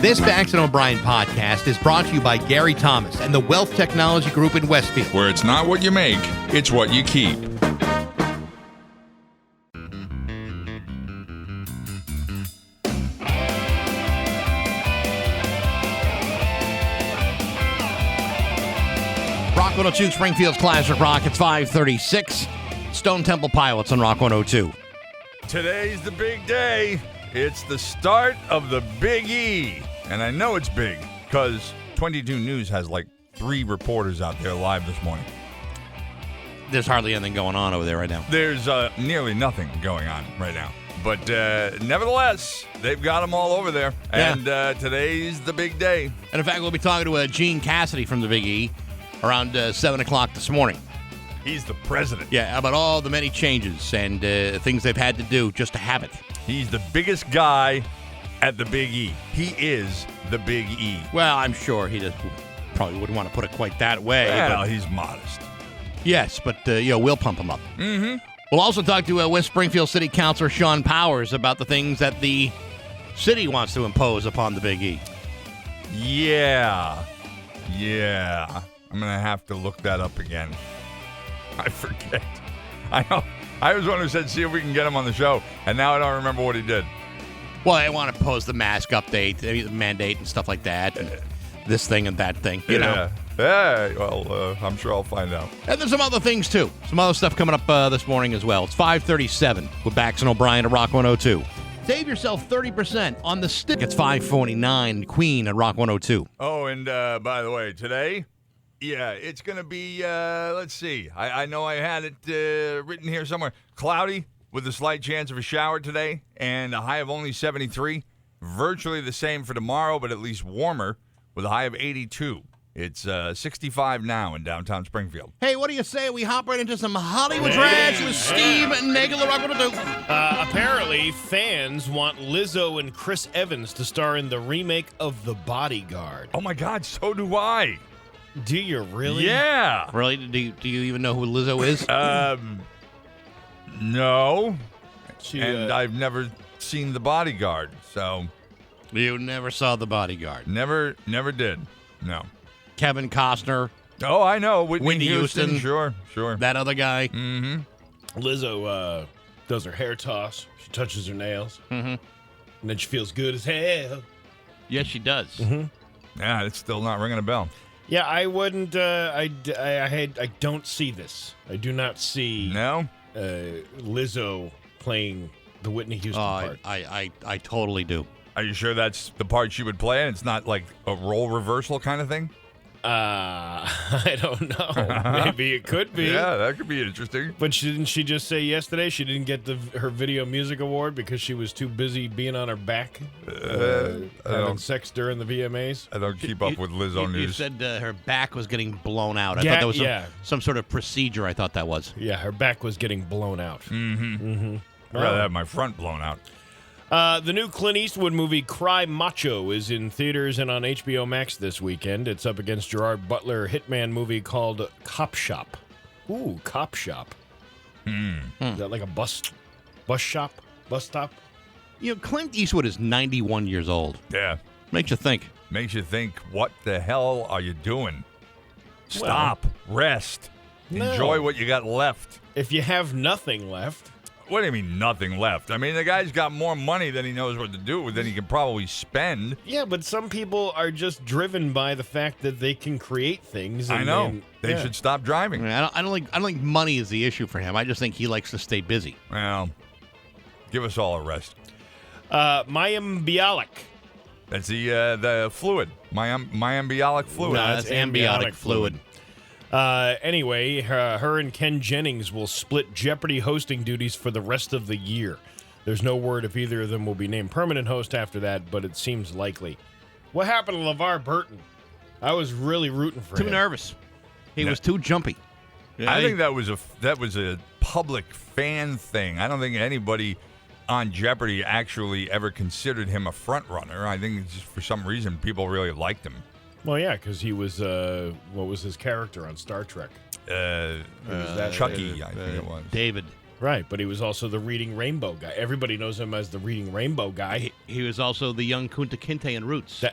This Bax and O'Brien podcast is brought to you by Gary Thomas and the Wealth Technology Group in Westfield. Where it's not what you make, it's what you keep. Rock 102, Springfield's Classic Rock. It's 5:36. Stone Temple Pilots on Rock 102. Today's the big day. It's the start of the Big E. And I know it's big because 22 News has like 3 reporters out there live this morning. There's hardly anything going on over there right now. There's nearly nothing going on right now. But nevertheless, they've got them all over there. Yeah. And today's the big day. And in fact, we'll be talking to Gene Cassidy from the Big E around 7 o'clock this morning. He's the president. Yeah, about all the many changes and things they've had to do just to have it. He's the biggest guy at the Big E. He is the Big E. Well, I'm sure he probably wouldn't want to put it quite that way. Well, but, he's modest. yes, but we'll pump him up. Mm-hmm. We'll also talk to West Springfield City Councilor Sean Powers about the things that the city wants to impose upon the Big E. Yeah. I'm going to have to look that up again. I forget. I know. I was one who said, see if we can get him on the show, and now I don't remember what he did. Well, I want to pose the mask update, mandate, and stuff like that, and this thing and that thing, you know. Yeah, well, I'm sure I'll find out. And there's some other things, too. Some other stuff coming up this morning as well. It's 5:37 with Bax and O'Brien at Rock 102. Save yourself 30% on the stick. It's 5:49 Queen at Rock 102. Oh, and by the way, today, yeah, it's going to be, let's see. I know I had it written here somewhere. Cloudy with a slight chance of a shower today and a high of only 73. Virtually the same for tomorrow, but at least warmer with a high of 82. It's 65 now in downtown Springfield. Hey, what do you say we hop right into some Hollywood trash with Steve Nagel at Rock 102? Apparently, fans want Lizzo and Chris Evans to star in the remake of The Bodyguard. Oh, my God, so do I. Do you really? Yeah. Really? Do you even know who Lizzo is? No. She, and I've never seen The Bodyguard, so. You never saw The Bodyguard. Never did. No. Kevin Costner. Oh, I know. Whitney Houston. Sure. That other guy. Mm-hmm. Lizzo does her hair toss. She touches her nails. Mm-hmm. And then she feels good as hell. Yes, she does. Mm-hmm. Yeah, it's still not ringing a bell. Yeah, I wouldn't. I don't see this. I do not see. No. Lizzo playing the Whitney Houston part. I totally do. Are you sure that's the part she would play and it's not like a role reversal kind of thing? I don't know. Maybe it could be. Yeah, that could be interesting. But didn't she just say yesterday she didn't get her Video Music Award because she was too busy being on her back, having sex during the VMAs? I don't keep up with Lizzo news. You said her back was getting blown out. I thought that was some sort of procedure. I thought that was. Yeah, her back was getting blown out. I'd rather have my front blown out. The new Clint Eastwood movie, Cry Macho, is in theaters and on HBO Max this weekend. It's up against Gerard Butler hitman movie called Cop Shop. Ooh, Cop Shop. Is that like a bus shop? Bus stop? You know, Clint Eastwood is 91 years old. Yeah. Makes you think. Makes you think, what the hell are you doing? Stop. Rest. No. Enjoy what you got left. If you have nothing left. What do you mean nothing left? I mean, the guy's got more money than he knows what to do with than he can probably spend. Yeah, but some people are just driven by the fact that they can create things. I know. They should stop driving. I don't think money is the issue for him. I just think he likes to stay busy. Well, give us all a rest. Mayim Bialik. That's the fluid. Myembialic fluid. No, that's amniotic fluid. Anyway, her and Ken Jennings will split Jeopardy hosting duties for the rest of the year. There's no word if either of them will be named permanent host after that, but it seems likely. What happened to LeVar Burton? I was really rooting for him. Too nervous. He was too jumpy. Yeah, I think that was a public fan thing. I don't think anybody on Jeopardy actually ever considered him a front runner. I think it's just for some reason people really liked him. Well, yeah, because he was, what was his character on Star Trek? Chucky, I think it was. David. Right, but he was also the Reading Rainbow guy. Everybody knows him as the Reading Rainbow guy. He was also the young Kunta Kinte in Roots. There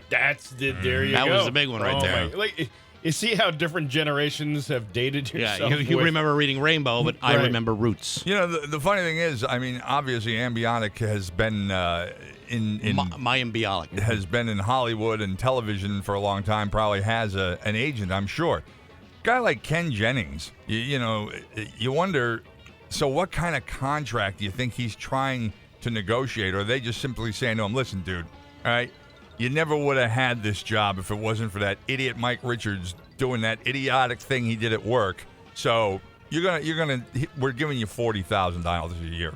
you go. That was the big one right there. You see how different generations have dated yourself? Yeah, you remember Reading Rainbow, but I remember Roots. You know, the funny thing is, I mean, obviously, Ambiotic has been Mayim has been in Hollywood and television for a long time. Probably has an agent, I'm sure. Guy like Ken Jennings, you know, you wonder. So, what kind of contract do you think he's trying to negotiate, or are they just simply saying to him, "Listen, dude, all right, you never would have had this job if it wasn't for that idiot Mike Richards doing that idiotic thing he did at work. So we're giving you $40,000 a year."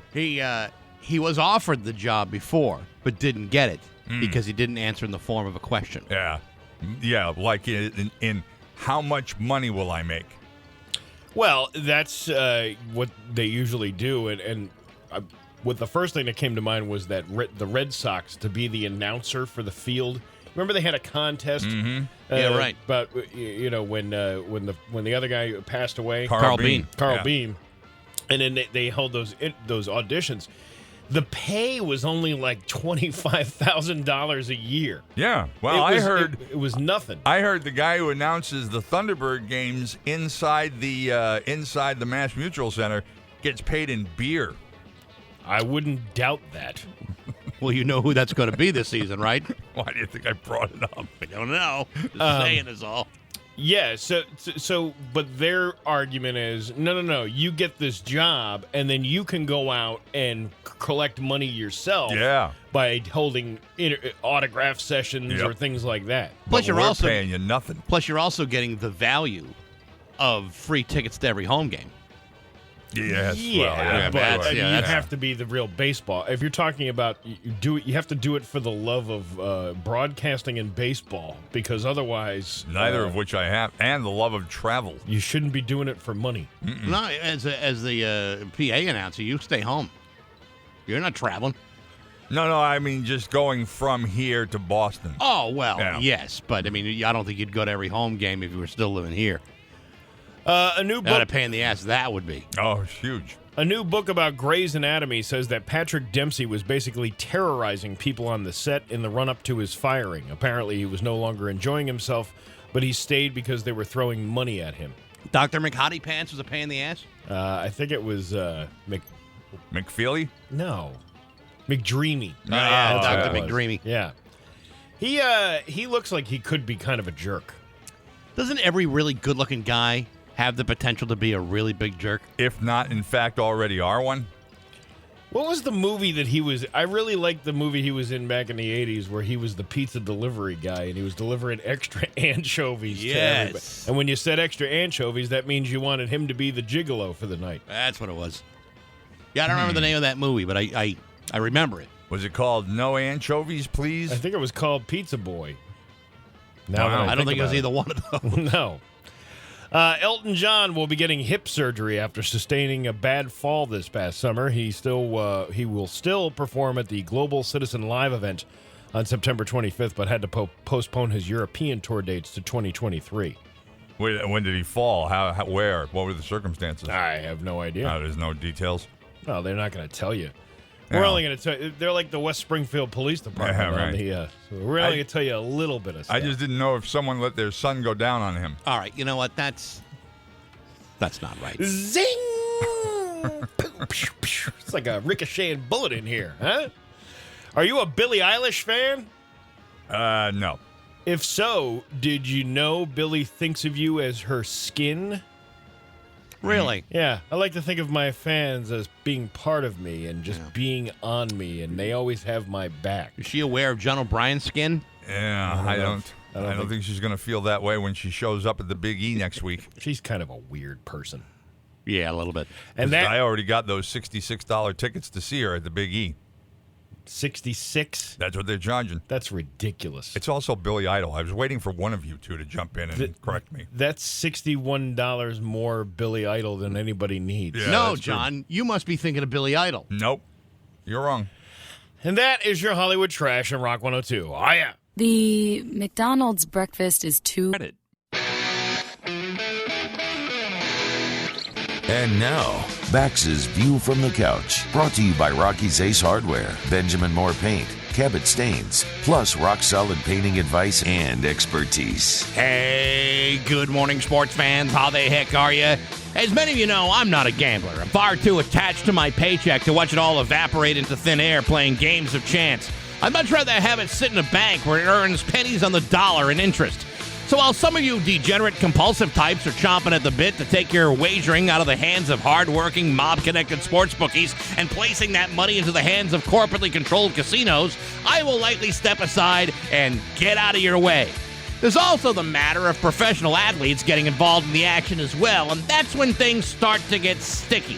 He was offered the job before, but didn't get it because he didn't answer in the form of a question. Yeah, like in how much money will I make? Well, that's what they usually do, and what the first thing that came to mind was that the Red Sox to be the announcer for the field. Remember they had a contest? Mm-hmm. Yeah, right. But you know when the other guy passed away, Carl Bean, and then they held those auditions. The pay was only like $25,000 a year. Yeah, well, I heard it was nothing. I heard the guy who announces the Thunderbird games inside the Mass Mutual Center gets paid in beer. I wouldn't doubt that. Well, you know who that's going to be this season, right? Why do you think I brought it up? I don't know. Just saying is all. Yeah, so, but their argument is, no, you get this job, and then you can go out and collect money yourself by holding autograph sessions or things like that. Plus, we're also paying you nothing. Plus, you're also getting the value of free tickets to every home game. Yes, you have to be the real baseball. If you're talking about you have to do it for the love of broadcasting and baseball, because otherwise, neither of which I have, and the love of travel. You shouldn't be doing it for money. No, as the PA announcer, you stay home. You're not traveling. No, I mean just going from here to Boston. Oh well, yes, but I mean, I don't think you'd go to every home game if you were still living here. A new book. What a pain in the ass that would be. Oh, it's huge. A new book about Grey's Anatomy says that Patrick Dempsey was basically terrorizing people on the set in the run-up to his firing. Apparently, he was no longer enjoying himself, but he stayed because they were throwing money at him. Dr. McHottie Pants was a pain in the ass? I think it was McFeely? No. McDreamy. Dr. McDreamy. Yeah. He looks like he could be kind of a jerk. Doesn't every really good-looking guy have the potential to be a really big jerk? If not, in fact, already are one. What was the movie that he was... I really liked the movie he was in back in the 80s where he was the pizza delivery guy and he was delivering extra anchovies to everybody. And when you said extra anchovies, that means you wanted him to be the gigolo for the night. That's what it was. Yeah, I don't remember the name of that movie, but I remember it. Was it called No Anchovies, Please? I think it was called Pizza Boy. I don't think it was either one of those. No. Elton John will be getting hip surgery after sustaining a bad fall this past summer. He will still perform at the Global Citizen Live event on September 25th, but had to postpone his European tour dates to 2023. When did he fall? How? Where? What were the circumstances? I have no idea. There's no details. No, they're not going to tell you. We're only going to tell you. They're like the West Springfield Police Department. Right. So we're only going to tell you a little bit of stuff. I just didn't know if someone let their son go down on him. All right, you know what? That's not right. Zing! It's like a ricocheting bullet in here, huh? Are you a Billie Eilish fan? No. If so, did you know Billie thinks of you as her skin? Really? Yeah. I like to think of my fans as being part of me and just being on me, and they always have my back. Is she aware of John O'Brien's skin? Yeah, I don't think she's going to feel that way when she shows up at the Big E next week. She's kind of a weird person. Yeah, a little bit. And I already got those $66 tickets to see her at the Big E. 66? That's what they're charging. That's ridiculous. It's also Billy Idol. I was waiting for one of you two to jump in and correct me. That's $61 more Billy Idol than anybody needs. Yeah, no, John, you must be thinking of Billy Idol. Nope. You're wrong. And that is your Hollywood Trash on Rock 102. Oh, yeah. The McDonald's breakfast is too... And now, Bax's View from the Couch, brought to you by Rocky's Ace Hardware, Benjamin Moore Paint, Cabot Stains, plus rock-solid painting advice and expertise. Hey, good morning, sports fans. How the heck are you? As many of you know, I'm not a gambler. I'm far too attached to my paycheck to watch it all evaporate into thin air playing games of chance. I'd much rather have it sit in a bank where it earns pennies on the dollar in interest. So while some of you degenerate, compulsive types are chomping at the bit to take your wagering out of the hands of hard-working, mob-connected sports bookies and placing that money into the hands of corporately controlled casinos, I will likely step aside and get out of your way. There's also the matter of professional athletes getting involved in the action as well, and that's when things start to get sticky.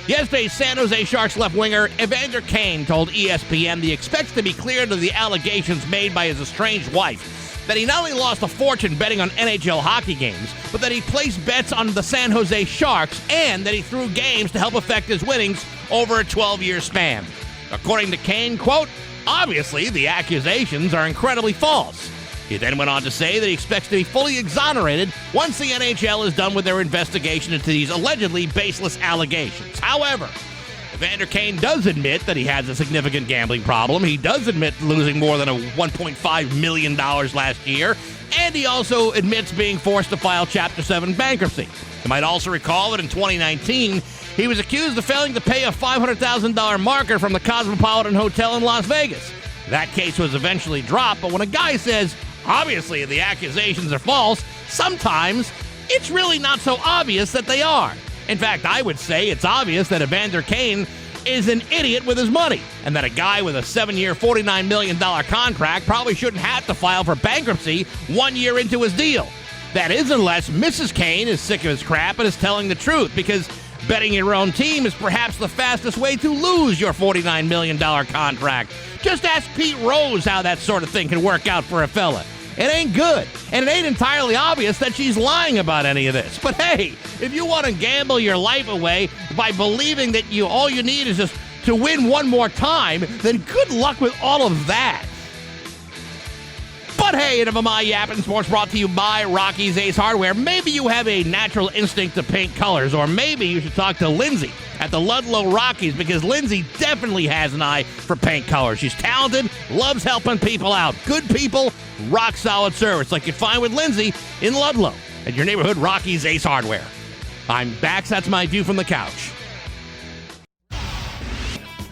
Yesterday, San Jose Sharks left winger Evander Kane told ESPN that he expects to be cleared of the allegations made by his estranged wife, that he not only lost a fortune betting on NHL hockey games, but that he placed bets on the San Jose Sharks and that he threw games to help affect his winnings over a 12-year span. According to Kane, quote, obviously the accusations are incredibly false. He then went on to say that he expects to be fully exonerated once the NHL is done with their investigation into these allegedly baseless allegations. However, Evander Kane does admit that he has a significant gambling problem. He does admit losing more than $1.5 million last year, and he also admits being forced to file Chapter 7 bankruptcy. You might also recall that in 2019, he was accused of failing to pay a $500,000 marker from the Cosmopolitan Hotel in Las Vegas. That case was eventually dropped, but when a guy says, obviously the accusations are false, sometimes it's really not so obvious that they are. In fact, I would say it's obvious that Evander Kane is an idiot with his money, and that a guy with a 7-year, $49 million contract probably shouldn't have to file for bankruptcy 1 year into his deal. That is unless Mrs. Kane is sick of his crap and is telling the truth, because betting your own team is perhaps the fastest way to lose your $49 million contract. Just ask Pete Rose how that sort of thing can work out for a fella. It ain't good, and it ain't entirely obvious that she's lying about any of this. But hey, if you want to gamble your life away by believing that all you need is just to win one more time, then good luck with all of that. But hey, enough of my yapping. Sports brought to you by Rocky's Ace Hardware. Maybe you have a natural instinct to paint colors, or maybe you should talk to Lindsay at the Ludlow Rockies, because Lindsay definitely has an eye for paint colors. She's talented, loves helping people out. Good people, rock solid service, like you find with Lindsay in Ludlow at your neighborhood Rocky's Ace Hardware. I'm Bax. That's my view from the couch.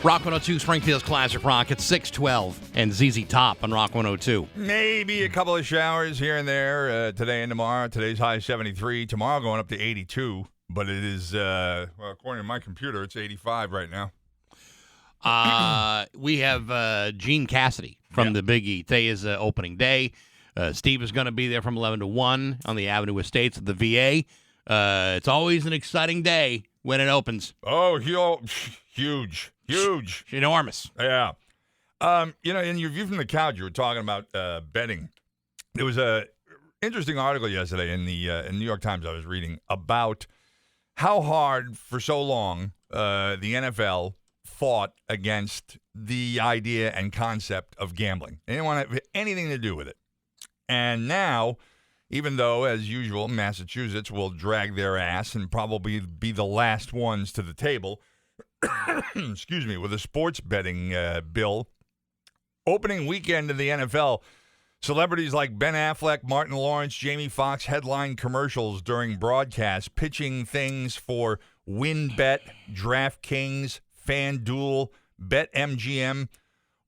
Rock 102, Springfield's Classic Rock at 612, and ZZ Top on Rock 102. Maybe a couple of showers here and there today and tomorrow. Today's high 73. Tomorrow going up to 82, but it is, according to my computer, it's 85 right now. We have Gene Cassidy from the Big E. Today is opening day. Steve is going to be there from 11 to 1 on the Avenue Estates at the VA. It's always an exciting day when it opens. Oh, huge. Enormous. Yeah. In your view from the couch, you were talking about betting. There was a interesting article yesterday in the New York Times I was reading about how hard for so long the NFL fought against the idea and concept of gambling. They didn't want to have anything to do with it. And now, even though, as usual, Massachusetts will drag their ass and probably be the last ones to the table, excuse me, with a sports betting bill, opening weekend of the NFL, celebrities like Ben Affleck, Martin Lawrence, Jamie Foxx headline commercials during broadcasts, pitching things for WynnBET, DraftKings, FanDuel, BetMGM.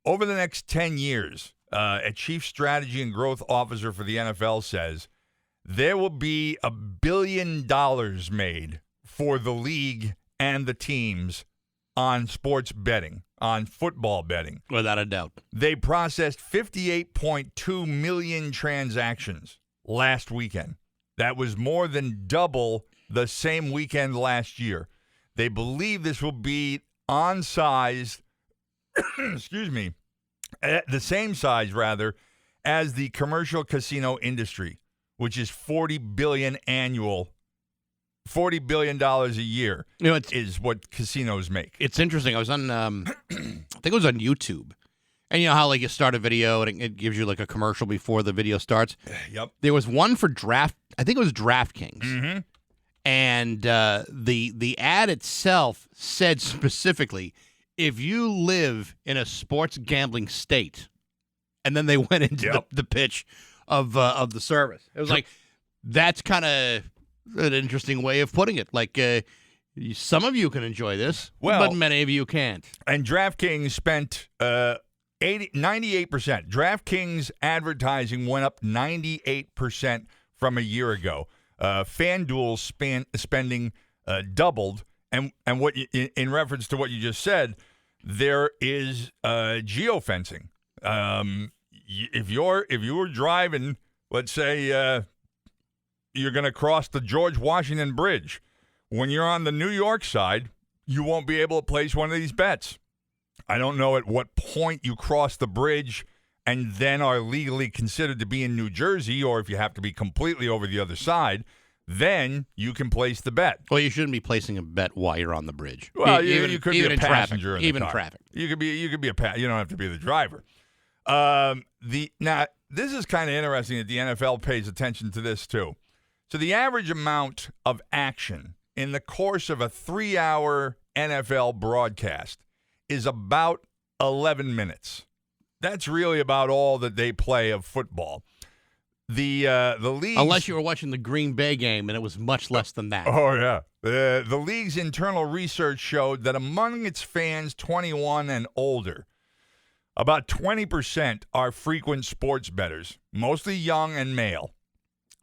Over the next 10 years, a chief strategy and growth officer for the NFL says there will be $1 billion made for the league and the teams on sports betting, on football betting. Without a doubt. They processed 58.2 million transactions last weekend. That was more than double the same weekend last year. They believe this will be on size, excuse me, the same size, rather, as the commercial casino industry, which is $40 billion annual. $40 billion a year is what casinos make. It's interesting. I was on, I think it was on YouTube. And you know how like you start a video and it gives you like a commercial before the video starts? Yep. There was one for I think it was DraftKings. Mm-hmm. And the ad itself said specifically, if you live in a sports gambling state, and then they went into the pitch of the service. It was like, that's kind of an interesting way of putting it. Like, some of you can enjoy this, but many of you can't. And DraftKings spent 98%. DraftKings advertising went up 98% from a year ago. FanDuel's spending doubled. And what in reference to what you just said, there is geofencing. If you were driving, let's say you're going to cross the George Washington Bridge, when you're on the New York side, you won't be able to place one of these bets. I don't know at what point you cross the bridge and then are legally considered to be in New Jersey, or if you have to be completely over the other side, then you can place the bet. Well, you shouldn't be placing a bet while you're on the bridge. Well, you could be a passenger in the even car. traffic. You could be you don't have to be the driver. Now this is kind of interesting that the NFL pays attention to this too. So the average amount of action in the course of a 3-hour NFL broadcast is about 11 minutes. That's really about all that they play of football. The league, unless you were watching the Green Bay game, and it was much less than that. Oh yeah, the league's internal research showed that among its fans 21 and older, about 20% are frequent sports bettors, mostly young and male.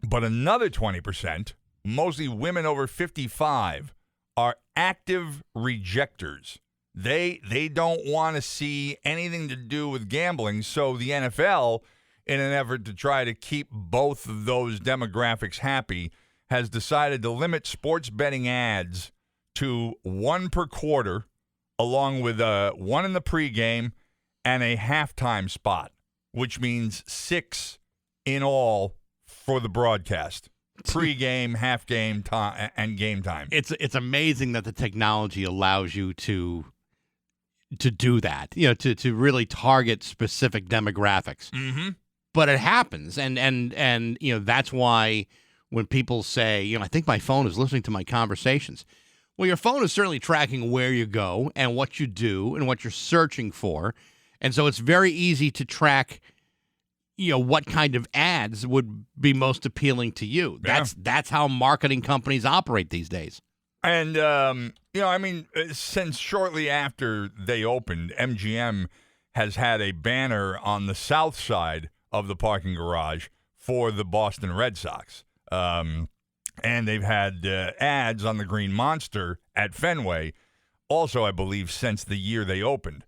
But another 20%, mostly women over 55, are active rejectors. They don't want to see anything to do with gambling, so the NFL, in an effort to try to keep both of those demographics happy, has decided to limit sports betting ads to one per quarter, along with one in the pregame and a halftime spot, which means 6 in all for the broadcast. Pre-game, half-game time, and game time. It's amazing that the technology allows you to do that, to really target specific demographics. Mm-hmm. But it happens, and that's why when people say, I think my phone is listening to my conversations. Well, your phone is certainly tracking where you go and what you do and what you're searching for, and so it's very easy to track what kind of ads would be most appealing to you. That's how marketing companies operate these days. And, since shortly after they opened, MGM has had a banner on the south side of the parking garage for the Boston Red Sox. And they've had ads on the Green Monster at Fenway, also, I believe, since the year they opened.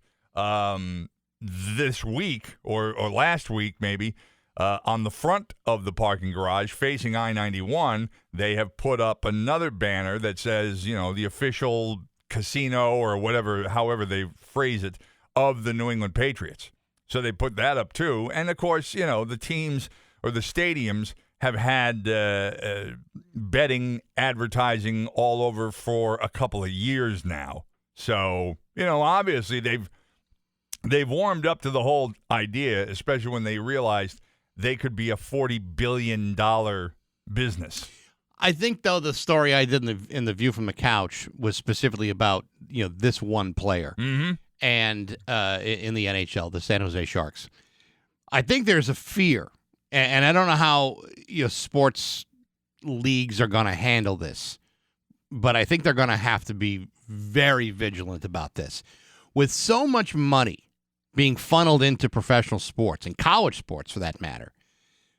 This week, or last week maybe, on the front of the parking garage facing I-91, they have put up another banner that says, the official casino or whatever, however they phrase it, of the New England Patriots. So they put that up too. And of course, the teams or the stadiums have had betting advertising all over for a couple of years now. So, obviously they've warmed up to the whole idea, especially when they realized they could be a $40 billion business. I think, though, the story I did in the View from the Couch was specifically about this one player, and in the NHL, the San Jose Sharks. I think there's a fear, and I don't know how sports leagues are going to handle this, but I think they're going to have to be very vigilant about this. With so much money being funneled into professional sports and college sports, for that matter,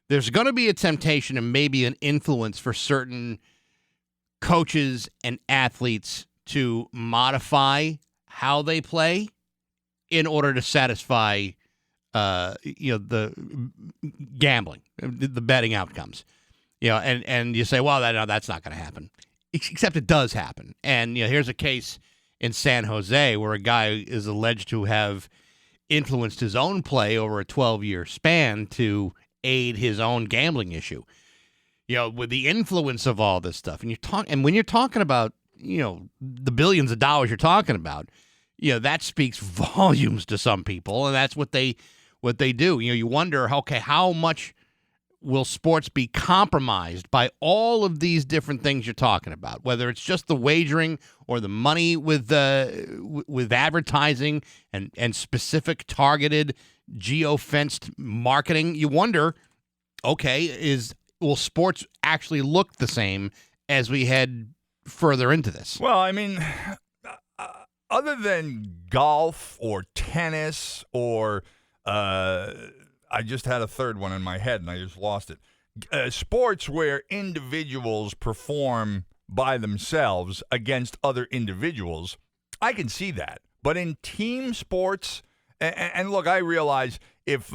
there's going to be a temptation and maybe an influence for certain coaches and athletes to modify how they play in order to satisfy, the gambling, the betting outcomes. And you say, well, that's not going to happen. Except it does happen. And here's a case in San Jose where a guy is alleged to have influenced his own play over a 12-year span to aid his own gambling issue. With the influence of all this stuff, and when you're talking about the billions of dollars you're talking about, that speaks volumes to some people, and that's what they do. You wonder, okay, how much will sports be compromised by all of these different things you're talking about? Whether it's just the wagering or the money with advertising and specific targeted geo-fenced marketing, you wonder, okay, will sports actually look the same as we head further into this? Well, I mean, other than golf or tennis or I just had a third one in my head and I just lost it. Sports where individuals perform by themselves against other individuals, I can see that. But in team sports, and look, I realize if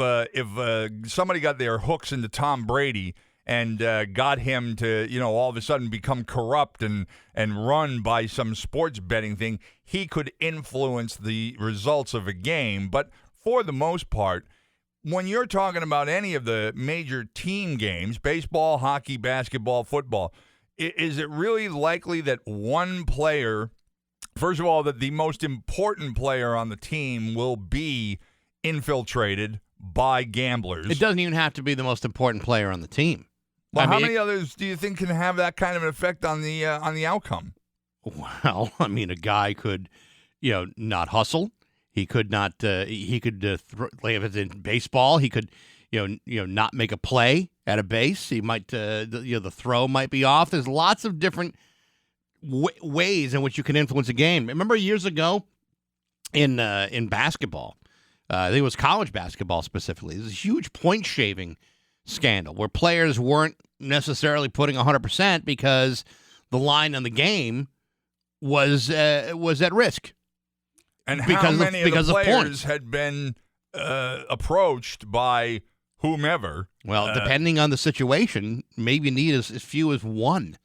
somebody got their hooks into Tom Brady and got him to, all of a sudden become corrupt and run by some sports betting thing, he could influence the results of a game. But for the most part, when you're talking about any of the major team games, baseball, hockey, basketball, football, is it really likely that one player, first of all, that the most important player on the team will be infiltrated by gamblers? It doesn't even have to be the most important player on the team. Well, how many others do you think can have that kind of an effect on the outcome? Well, I mean, a guy could, not hustle. He could not. He could if it's in baseball, he could, not make a play at a base. He might, the throw might be off. There's lots of different ways in which you can influence a game. Remember years ago in basketball, I think it was college basketball specifically. There's a huge point shaving scandal where players weren't necessarily putting 100% because the line on the game was at risk. And how many of the players had been approached by whomever? Well, depending on the situation, maybe you need as few as one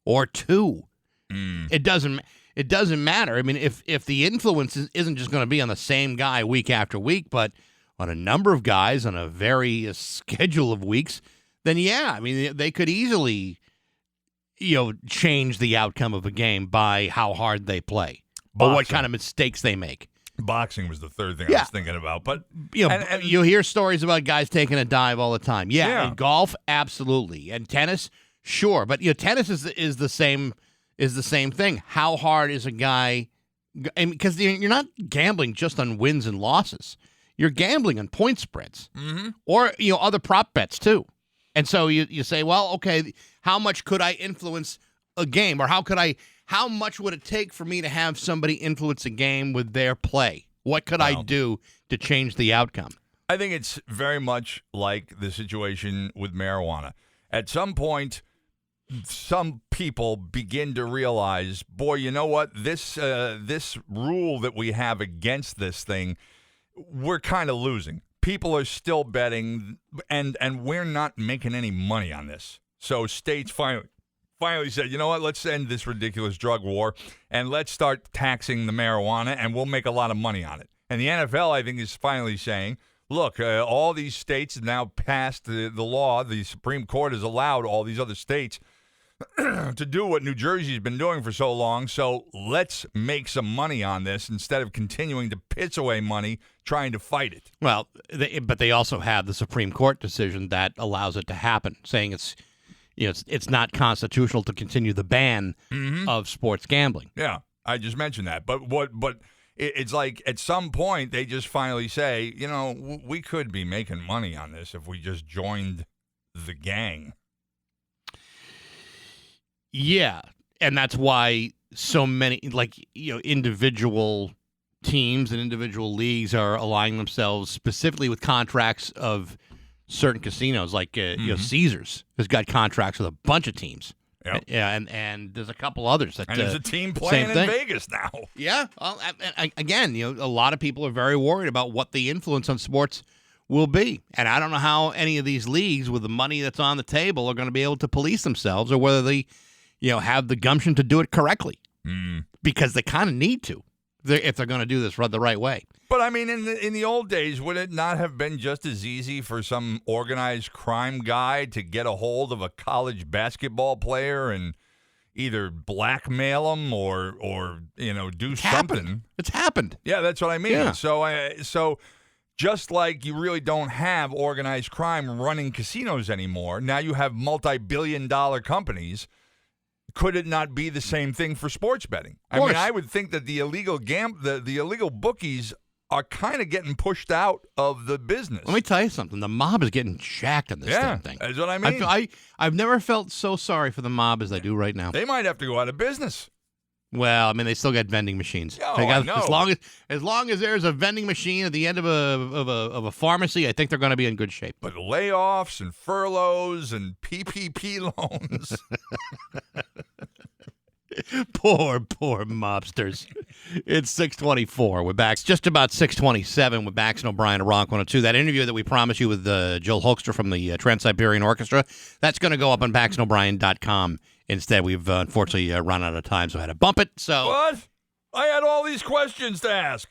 or two. It doesn't matter. I mean, if the influence isn't just going to be on the same guy week after week, but on a number of guys on a very schedule of weeks, then yeah, I mean, they could easily, change the outcome of a game by how hard they play. Or what kind of mistakes they make. Boxing was the third thing I was thinking about. But you hear stories about guys taking a dive all the time. Yeah. And golf, absolutely. And tennis, sure. But tennis is the same thing. How hard is a guy? Because you're not gambling just on wins and losses. You're gambling on point spreads, or other prop bets too. And so you say, well, okay, how much could I influence a game, or how much would it take for me to have somebody influence a game with their play? What could I do to change the outcome? I think it's very much like the situation with marijuana. At some point, some people begin to realize, boy, you know what? This rule that we have against this thing, we're kind of losing. People are still betting, and we're not making any money on this. So states finally said, you know what, let's end this ridiculous drug war and let's start taxing the marijuana and we'll make a lot of money on it. And the NFL, I think, is finally saying, look, all these states have now passed the law. The Supreme Court has allowed all these other states to do what New Jersey's been doing for so long. So let's make some money on this instead of continuing to piss away money trying to fight it. Well, but they also have the Supreme Court decision that allows it to happen, saying it's not constitutional to continue the ban of sports gambling. Yeah, I just mentioned that. But it's like at some point they just finally say, we could be making money on this if we just joined the gang. Yeah, and that's why so many individual teams and individual leagues are aligning themselves specifically with contracts of certain casinos, like Caesars has got contracts with a bunch of teams. Yep. Yeah, and there's a couple others that. And there's a team playing in Vegas now. Yeah, well, again, a lot of people are very worried about what the influence on sports will be, and I don't know how any of these leagues with the money that's on the table are going to be able to police themselves, or whether they, have the gumption to do it correctly, because they kind of need to if they're going to do this the right way. But, I mean, in the old days, would it not have been just as easy for some organized crime guy to get a hold of a college basketball player and either blackmail him or do something? It's happened. Yeah, that's what I mean. Yeah. So Just like you really don't have organized crime running casinos anymore. Now you have multi-billion-dollar companies. Could it not be the same thing for sports betting? I mean, I would think that the illegal the illegal bookies are kind of getting pushed out of the business. Let me tell you something. The mob is getting shacked in this damn thing. That's what I mean. I've never felt so sorry for the mob as I do right now. They might have to go out of business. Well, I mean, they still got vending machines. Oh, They got, I know. As long as there's a vending machine at the end of a pharmacy, I think they're going to be in good shape. But layoffs and furloughs and PPP loans. Poor mobsters. It's 6:24. We're back. It's just about 6:27 with Bax and O'Brien at Rock 102. That interview that we promised you with Joel Hoekstra from the Trans-Siberian Orchestra, that's going to go up on baxandobrien.com instead. We've unfortunately run out of time, so I had to bump it. So What? I had all these questions to ask.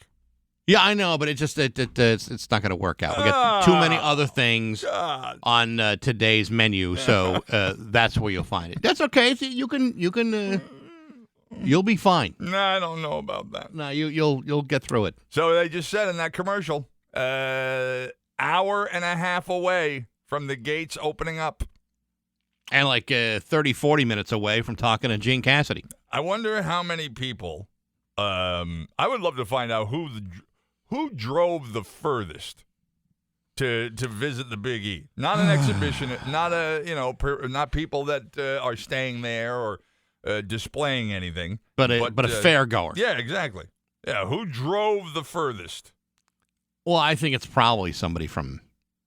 yeah, I know, but it's not going to work out. We got too many other things God. on today's menu, so that's where you'll find it. That's okay. You can. You'll be fine. No, I don't know about that. No, you'll get through it. So they just said in that commercial, hour and a half away from the gates opening up. And like 30, 40 minutes away from talking to Gene Cassidy. I wonder how many people. I would love to find out who drove the furthest to visit the Big E. Not an exhibition, not not people that are staying there or displaying anything. But a fair goer. Yeah, exactly. Yeah, who drove the furthest? Well, I think it's probably somebody from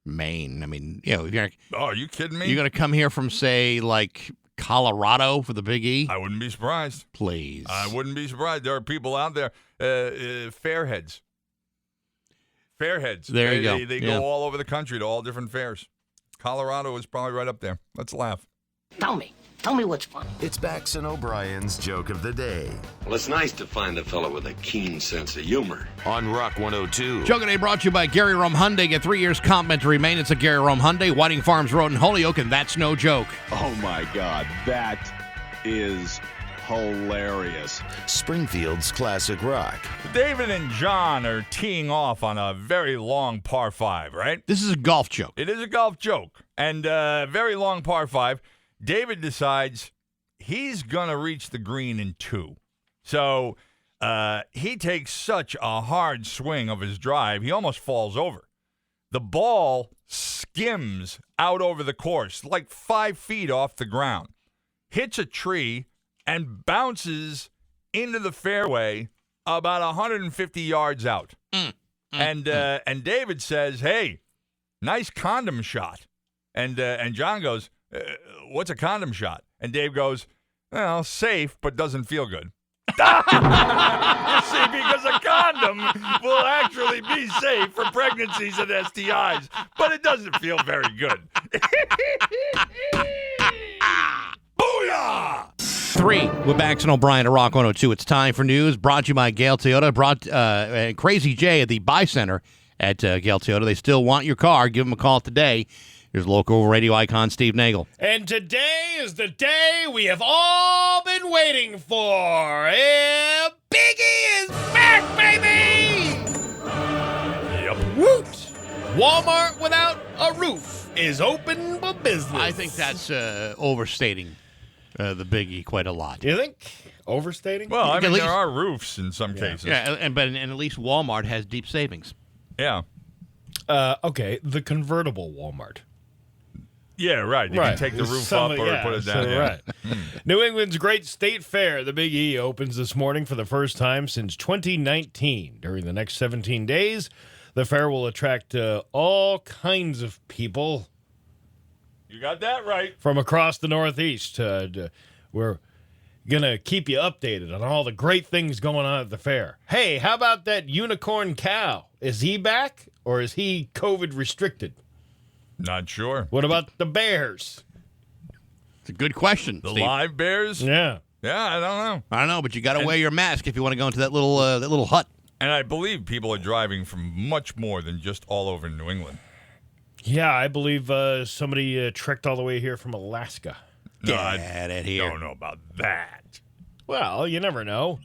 Maine. I mean, if you're Oh, are you kidding me? going to come here from, say, like Colorado for the Big E? I wouldn't be surprised. Please. I wouldn't be surprised. There are people out there, fairheads. Fairheads. There you go. They Yeah. go all over the country to all different fairs. Colorado is probably right up there. Let's laugh. Tell me what's funny. It's Bax and O'Brien's Joke of the Day Well, it's nice to find a fellow with a keen sense of humor. on Rock 102. Joke of the Day brought to you by Gary Rome Hyundai. Get 3 years complimentary maintenance at Gary Rome Hyundai, Whiting Farms Road in Holyoke, and that's no joke. Oh my God, that is hilarious. Springfield's classic rock. David and John are teeing off on a very long par 5, right? This is a golf joke. It is a golf joke. And very long par 5. David decides he's going to reach the green in 2. So he takes such a hard swing of his drive, he almost falls over. The ball skims out over the course, like 5 feet off the ground, hits a tree, and bounces into the fairway about 150 yards out. And David says, "Hey, nice condom shot." And John goes, "What's a condom shot?" And Dave goes, "Well, safe, but doesn't feel good." You see, because a condom will actually be safe for pregnancies and STIs, but it doesn't feel very good. Booyah! 3 with Bax and O'Brien at Rock 102. It's time for news brought to you by Gale Toyota. Crazy Jay at the Buy Center at Gale Toyota. They still want your car. Give them a call today. Here's local radio icon Steve Nagel. And today is the day we have all been waiting for. Yeah, Biggie is back, baby! Yep. Woot! Walmart without a roof is open for business. I think that's overstating the Biggie quite a lot. Do you think? Overstating? Well, I At mean, least- there are roofs in some cases. Yeah, and at least Walmart has deep savings. Yeah. Okay, the convertible Walmart. Yeah, right. You can take the roof up or put it down. Yeah. Right. New England's Great State Fair, the Big E, opens this morning for the first time since 2019. During the next 17 days, the fair will attract all kinds of people You got that right. from across the Northeast. We're going to keep you updated on all the great things going on at the fair. Hey, how about that unicorn cow? Is he back or is he COVID restricted? Not sure. What about the bears? It's a good question, The Steve. live bears? Yeah. Yeah, I don't know. I don't know, but you got to wear your mask if you want to go into that little hut. And I believe people are driving from much more than just all over New England. Yeah, I believe somebody trekked all the way here from Alaska. No, I Get it here. don't know about that. Well, you never know.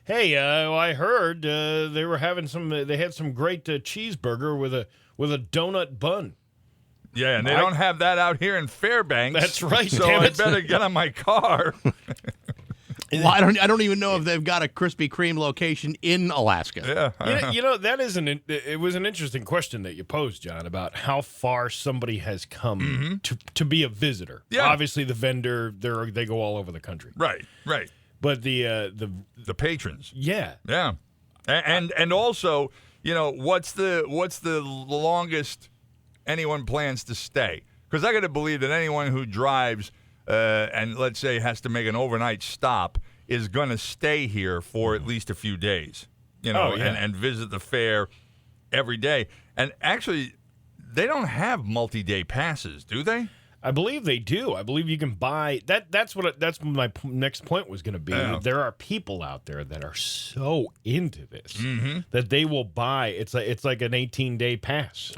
Hey, I heard they were having they had some great cheeseburger with a donut bun. Yeah, and they don't have that out here in Fairbanks. That's right. So damn I it. better get on my car. Well, I don't even know if they've got a Krispy Kreme location in Alaska. Yeah. You know, that is it was an interesting question that you posed, John, about how far somebody has come to be a visitor. Yeah. Obviously, the vendor, they go all over the country. Right. But the patrons. yeah. Yeah. And also, you know, what's the longest anyone plans to stay? Because I got to believe that anyone who drives and let's say has to make an overnight stop is going to stay here for at least a few days, you know, and visit the fair every day. And actually, they don't have multi-day passes, do they? I believe they do. I believe you can buy that. That's what my next point was going to be. Yeah. There are people out there that are so into this that they will buy. It's like an 18-day pass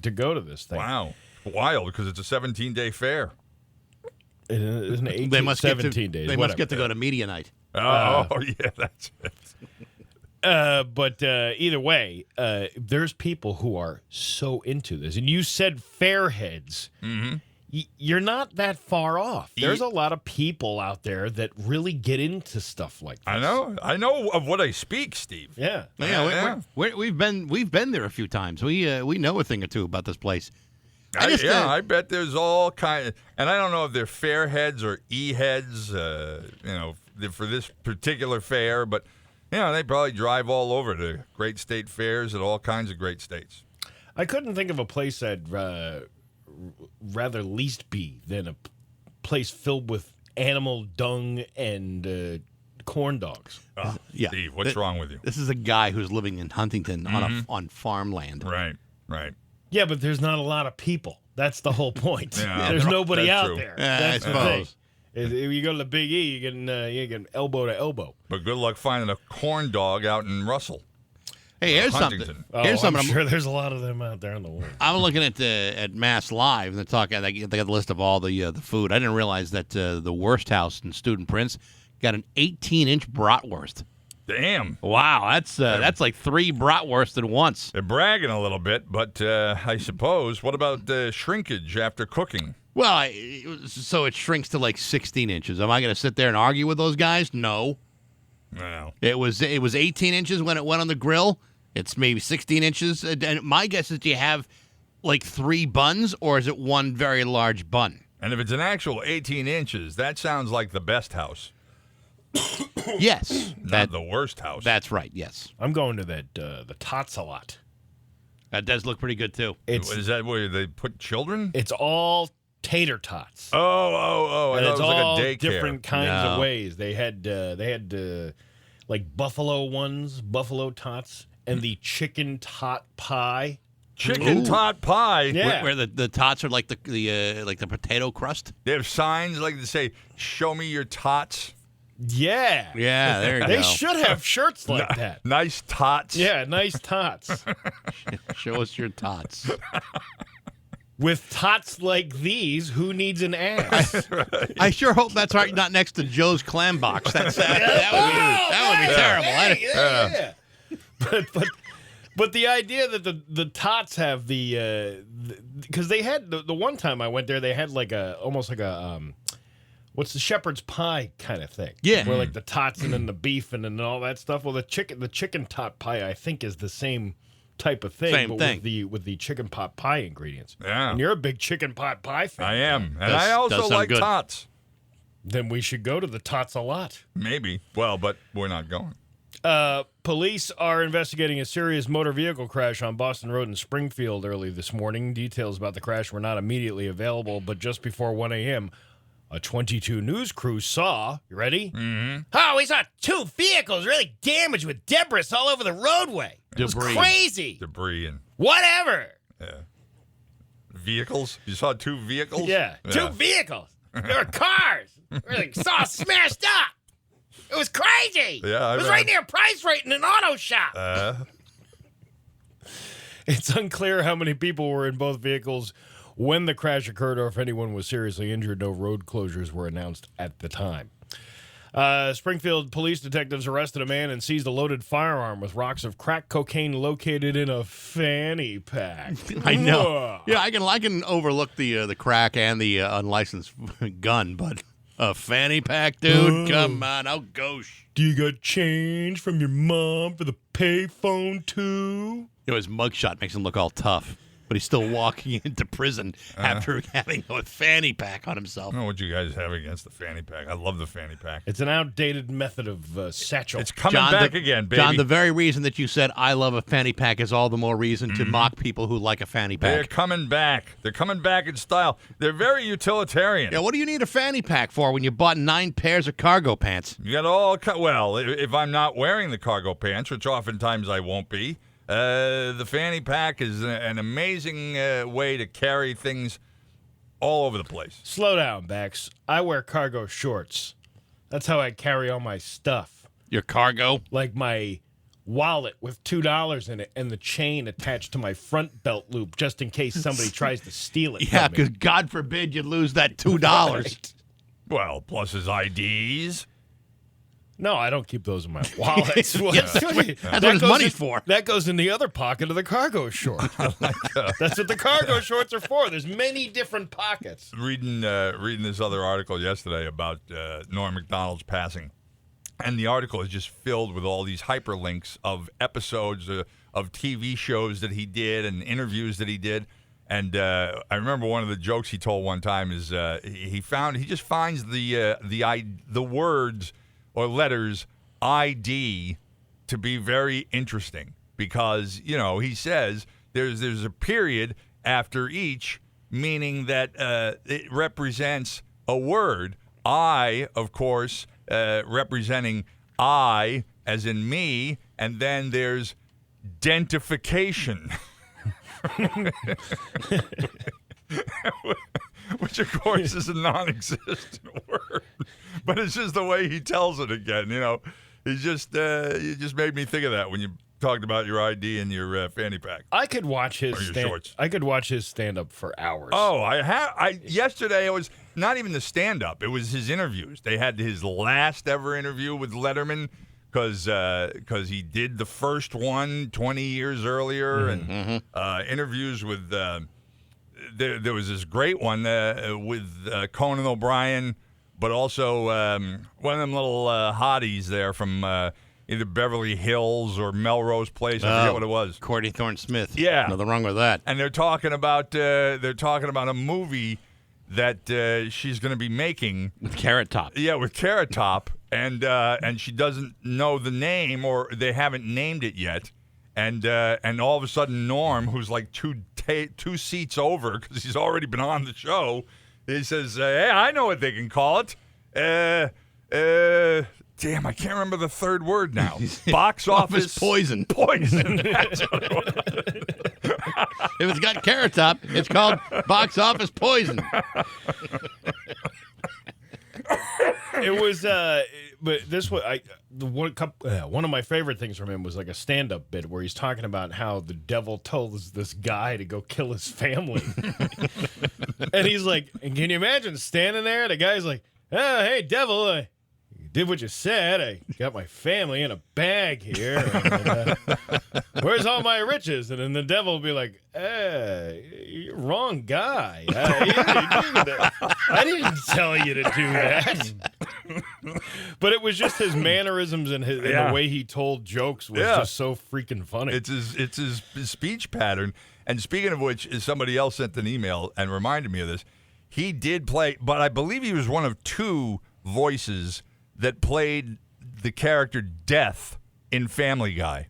to go to this thing. Wow, wild, because it's a 17-day fair. Isn't it 18, They must 17 days. They must get to go to media night. Yeah, that's it. But either way, there's people who are so into this. And you said fairheads. You're not that far off. There's a lot of people out there that really get into stuff like this. I know of what I speak, Steve. Yeah. We've been there a few times. We know a thing or two about this place. I bet there's all kind, and I don't know if they're fair heads or e-heads, you know, for this particular fair, but you know, they probably drive all over to great state fairs at all kinds of great states. I couldn't think of a place I'd rather least be than a place filled with animal dung and corn dogs. Oh, Yeah. Steve, what's wrong with you? This is a guy who's living in Huntington on farmland. Right. Yeah, but there's not a lot of people. That's the whole point. Yeah, There's nobody that's out true. there. I That's the thing. suppose. If you go to the Big E, you get elbow to elbow. But good luck finding a corn dog out in Russell. Hey, here's Huntington. something. Oh, Here's something. I'm sure there's a lot of them out there in the world. I'm looking at Mass Live, and they're talking. They got the list of all the food. I didn't realize that the Worst House in Student Prince got an 18-inch bratwurst. Damn. Wow, that's like 3 bratwursts at once. They're bragging a little bit, but I suppose. What about shrinkage after cooking? Well, so it shrinks to like 16 inches. Am I going to sit there and argue with those guys? No. Well, It was 18 inches when it went on the grill. It's maybe 16 inches. And my guess is, do you have like 3 buns, or is it one very large bun? and if it's an actual 18 inches, that sounds like the best house, Yes. not the worst house. That's right, yes. I'm going to the Tots a lot. That does look pretty good, too. Is that where they put children? It's all tater tots. Oh! I And thought it's it was all like a daycare. different kinds No. of ways. They had like buffalo ones, buffalo tots, and the chicken tot pie. Chicken tot pie. Yeah. Where the tots are like the potato crust. They have signs like to say, "Show me your tots." Yeah. Yeah, there you They go. should have shirts like that. Nice tots. Yeah, nice tots. Show us your tots. With tots like these, who needs an ass? I sure hope that's not next to Joe's clam box. That would be terrible. Yeah. But the idea that the tots have because they had the one time I went there, they had like almost like a what's the shepherd's pie kind of thing. Yeah. Where like the tots and then the beef and then all that stuff. Well, the chicken tot pie I think is the same type of thing, Same but thing. with the chicken pot pie ingredients. Yeah. And you're a big chicken pot pie fan. I am, and Does- I also does sound like good. tots. Then we should go to the tots a lot. Maybe. Well, but we're not going. Police are investigating a serious motor vehicle crash on Boston Road in Springfield early this morning. Details about the crash were not immediately available, but just before 1 a.m., a 22 News crew saw, you ready? Mm-hmm. Oh, we saw 2 vehicles really damaged with debris all over the roadway. It was Debris. crazy. Debris and Whatever. vehicles. You saw 2 vehicles? Yeah, 2 vehicles. There were cars. Really saw smashed up. It was crazy. Yeah, it was right near Price Rate in an auto shop. It's unclear how many people were in both vehicles when the crash occurred or if anyone was seriously injured. No road closures were announced at the time. Springfield police detectives arrested a man and seized a loaded firearm with rocks of crack cocaine located in a fanny pack. I know. Yeah, I can overlook the crack and the unlicensed gun, but a fanny pack, dude? Come on, oh gosh. Do you got change from your mom for the payphone too? His mugshot makes him look all tough, but he's still walking into prison after having a fanny pack on himself. I don't know what you guys have against the fanny pack. I love the fanny pack. It's an outdated method of satchel. It's coming back again, baby. John, the very reason that you said I love a fanny pack is all the more reason to mock people who like a fanny pack. They're coming back. They're coming back in style. They're very utilitarian. Yeah, what do you need a fanny pack for when you bought 9 pairs of cargo pants? You got all well, if I'm not wearing the cargo pants, which oftentimes I won't be, the fanny pack is an amazing way to carry things all over the place. Slow down, Bax. I wear cargo shorts. That's how I carry all my stuff. Your cargo? Like my wallet with $2 in it and the chain attached to my front belt loop just in case somebody tries to steal it. Yeah, from me. because God forbid you lose that $2. Right. Well, plus his IDs. No, I don't keep those in my wallet. That's what his money's for. That goes in the other pocket of the cargo short. That's what the cargo shorts are for. There's many different pockets. Reading this other article yesterday about Norm Macdonald's passing, and the article is just filled with all these hyperlinks of episodes of TV shows that he did and interviews that he did. And I remember one of the jokes he told one time is he just finds the words or letters ID to be very interesting because, he says there's a period after each, meaning that it represents a word. I, of course, representing I as in me, and then there's dentification. Which, of course, is a non-existent word. But it's just the way he tells it again, He just you just made me think of that when you talked about your ID and your fanny pack. I could watch his shorts. I could watch his stand-up for hours. Oh, yesterday it was not even the stand-up. It was his interviews. They had his last ever interview with Letterman because he did the first one 20 years earlier, and interviews with there was this great one with Conan O'Brien, but also one of them little hotties there from either Beverly Hills or Melrose Place. I forget what it was. Courtney Thorne Smith. Yeah, nothing wrong with that. And they're talking about a movie that she's going to be making with Carrot Top. Yeah, with Carrot Top, and she doesn't know the name, or they haven't named it yet. And all of a sudden, Norm, who's like two seats over because he's already been on the show, he says, "Hey, I know what they can call it. Damn, I can't remember the third word now. Box office poison. Poison. That's what it was. If it's got Carrot Top, it's called box office poison." It was, but this was one of my favorite things from him was like a stand-up bit where he's talking about how the devil tells this guy to go kill his family, and he's like, and can you imagine standing there? The guy's like, "Oh, hey, devil, I did what you said. I got my family in a bag here. And, where's all my riches?" And then the devil will be like, "You're wrong guy. I didn't tell you to do that." But it was just his mannerisms and the way he told jokes was just so freaking funny. It's his speech pattern. And speaking of which, somebody else sent an email and reminded me of this. He did play, but I believe he was one of 2 voices that played the character Death in Family Guy.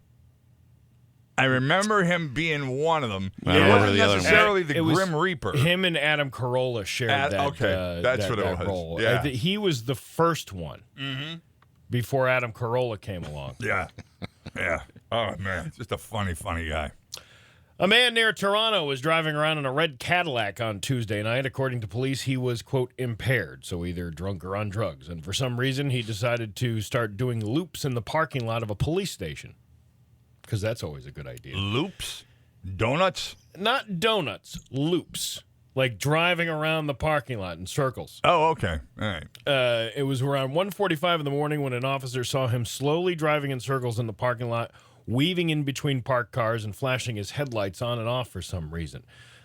I remember him being one of them. It wasn't necessarily the Grim Reaper. Him and Adam Carolla shared that. Okay, that's what it was. Role. Yeah. He was the first one before Adam Carolla came along. Yeah. Oh, man. Just a funny guy. A man near Toronto was driving around in a red Cadillac on Tuesday night. According to police, he was, quote, impaired, so either drunk or on drugs. And for some reason, he decided to start doing loops in the parking lot of a police station. Because that's always a good idea. Loops? Donuts? Not donuts. Loops. like driving around the parking lot in circles. Oh, okay. All right. It was around 1:45 in the morning when an officer saw him slowly driving in circles in the parking lot, weaving in between parked cars and flashing his headlights on and off for some reason.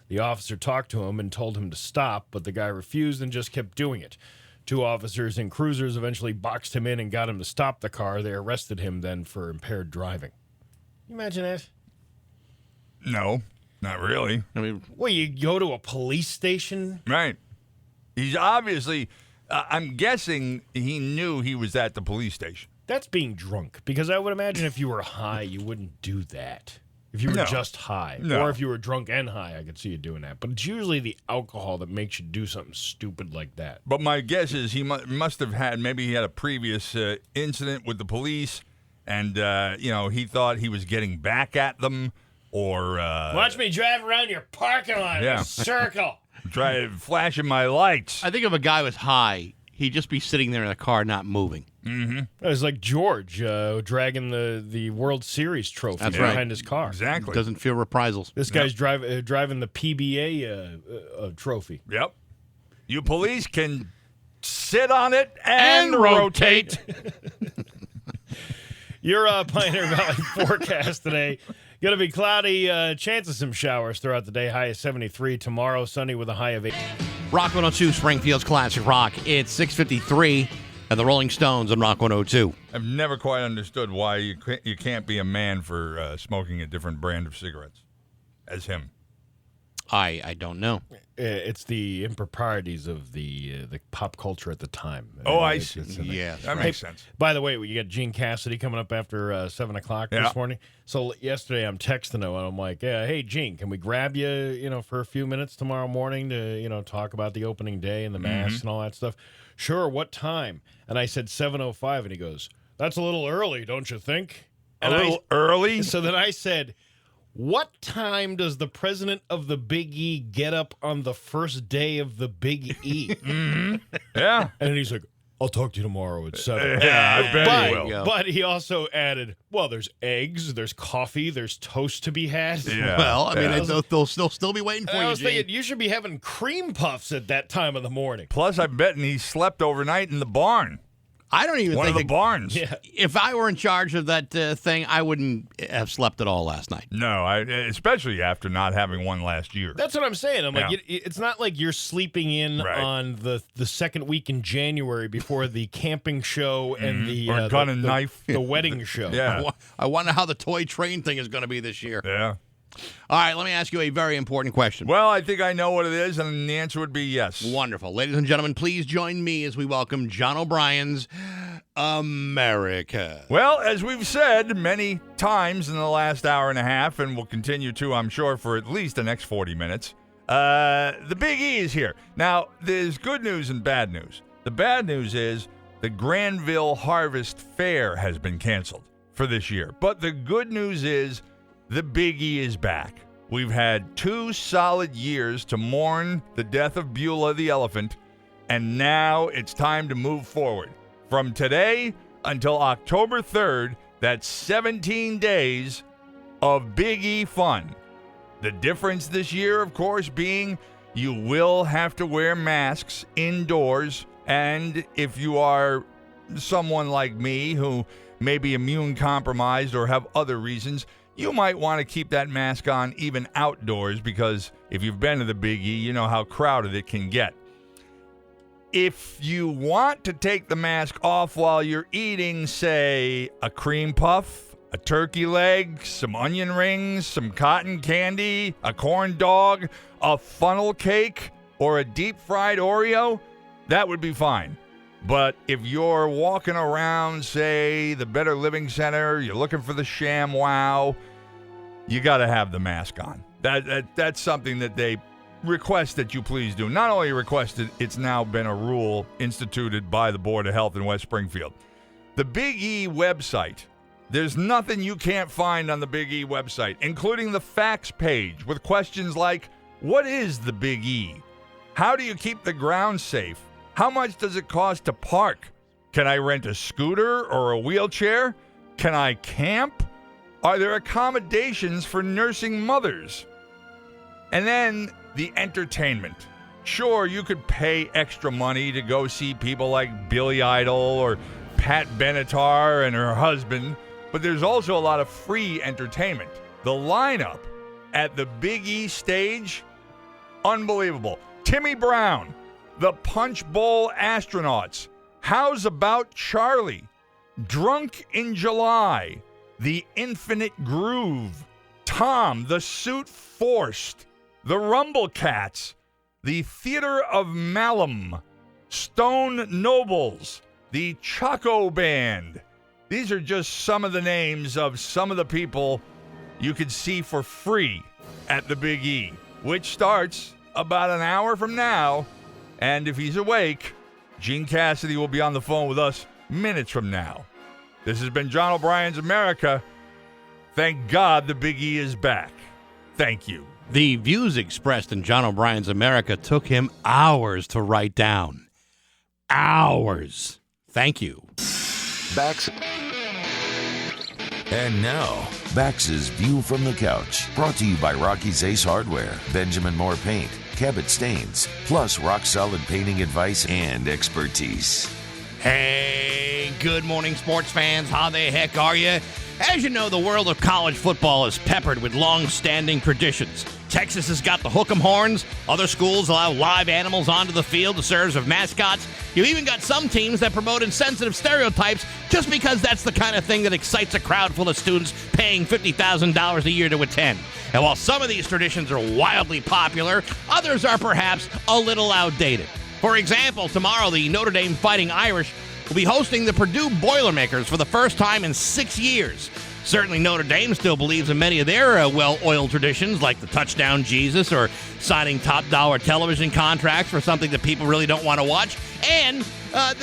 The officer talked to him and told him to stop, but the guy refused and just kept doing it. 2 officers in cruisers eventually boxed him in and got him to stop the car. They arrested him then for impaired driving. Can you imagine that? No, not really. I mean, Well, you go to a police station? Right. He's obviously, I'm guessing he knew he was at the police station. That's being drunk, because I would imagine if you were high, you wouldn't do that. If you were No. just high. No. Or if you were drunk and high, I could see you doing that. But it's usually the alcohol that makes you do something stupid like that. But my guess is he must have had, maybe he had a previous incident with the police, and, he thought he was getting back at them, or Watch me drive around your parking lot in Yeah. a circle. flashing my lights. I think if a guy was high, he'd just be sitting there in a car not moving. It was like George dragging the World Series trophy That's behind right. his car. Exactly. Doesn't feel reprisals. This guy's driving the PBA trophy. Yep. You police can sit on it and rotate. Your Pioneer Valley forecast today. Going to be cloudy, chance of some showers throughout the day. High of 73. Tomorrow, sunny with a high of 8. Rock 102, Springfield's Classic Rock. It's 6:53, and the Rolling Stones on Rock 102. I've never quite understood why you can't be a man for smoking a different brand of cigarettes as him. I don't know. It's the improprieties of the pop culture at the time. Oh, I It's- see. it's in there. Yeah. That makes sense. By the way, you got Gene Cassidy coming up after 7 o'clock Yeah. this morning. So yesterday I'm texting him, and I'm like, hey, Gene, can we grab you, for a few minutes tomorrow morning to, talk about the opening day and the mass and all that stuff? Sure, what time? And I said 7:05, and he goes, that's a little early, don't you think? A And little early? So then I said, what time does the president of the Big E get up on the first day of the Big E? Yeah. And he's like, I'll talk to you tomorrow at 7. Yeah, I bet he will. go. But he also added, well, there's eggs, there's coffee, there's toast to be had. Yeah. Well, I mean, Yeah. they'll still be waiting for And I you, was Gene. thinking, you should be having cream puffs at that time of the morning. Plus, I'm betting he slept overnight in the barn. I don't even One of think the barns. Yeah. if I were in charge of that thing, I wouldn't have slept at all last night. No, especially after not having one last year. That's what I'm saying. I'm like, Yeah. it's not like you're sleeping in Right. on the second week in January before the camping show and the Or gun and the- knife. the wedding show. Yeah. I wonder how the toy train thing is going to be this year. Yeah. All right, let me ask you a very important question. Well, I think I know what it is, and the answer would be yes. Wonderful. Ladies and gentlemen, please join me as we welcome John O'Brien's America. Well, as we've said many times in the last hour and a half, and we'll continue to, I'm sure, for at least the next 40 minutes, the Big E is here. Now, there's good news and bad news. The bad news is the Granville Harvest Fair has been canceled for this year. But the good news is the Big E is back. We've had 2 solid years to mourn the death of Beulah the elephant, and now it's time to move forward. From today until October 3rd, that's 17 days of Big E fun. The difference this year, of course, being you will have to wear masks indoors, and if you are someone like me who may be immune compromised or have other reasons, you might want to keep that mask on even outdoors, because if you've been to the Big E, you know how crowded it can get. If you want to take the mask off while you're eating, say, a cream puff, a turkey leg, some onion rings, some cotton candy, a corn dog, a funnel cake, or a deep-fried Oreo, that would be fine. But if you're walking around, say, the Better Living Center, you're looking for the Sham Wow, you got to have the mask on. That's something that they request that you please do. Not only requested, it's now been a rule instituted by the Board of Health in West Springfield. The Big E website, there's nothing you can't find on the Big E website, including the facts page with questions like, what is the Big E? How do you keep the ground safe? How much does it cost to park? Can I rent a scooter or a wheelchair? Can I camp? Are there accommodations for nursing mothers? And then the entertainment. Sure, you could pay extra money to go see people like Billy Idol or Pat Benatar and her husband, but there's also a lot of free entertainment. The lineup at the Big E stage, unbelievable. Timmy Brown, the Punch Bowl Astronauts, How's About Charlie, Drunk in July, The Infinite Groove, Tom, The Suit Forced, The Rumble Cats, The Theater of Malum, Stone Nobles, The Choco Band. These are just some of the names of some of the people you could see for free at the Big E, which starts about an hour from now. And if he's awake, Gene Cassidy will be on the phone with us minutes from now. This has been John O'Brien's America. Thank God the Big E is back. Thank you. The views expressed in John O'Brien's America took him hours to write down. Hours. Thank you. Bax. And now, Bax's View from the Couch, brought to you by Rocky's Ace Hardware, Benjamin Moore Paint, Cabot Stains, plus rock-solid painting advice and expertise. Hey, good morning, sports fans. How the heck are you? As you know, the world of college football is peppered with long-standing traditions. Texas has got the hook'em horns. Other schools allow live animals onto the field to serve as mascots. You've even got some teams that promote insensitive stereotypes just because that's the kind of thing that excites a crowd full of students paying $50,000 a year to attend. And while some of these traditions are wildly popular, others are perhaps a little outdated. For example, tomorrow the Notre Dame Fighting Irish will be hosting the Purdue Boilermakers for the first time in 6 years. Certainly Notre Dame still believes in many of their well-oiled traditions, like the touchdown Jesus or signing top-dollar television contracts for something that people really don't want to watch. And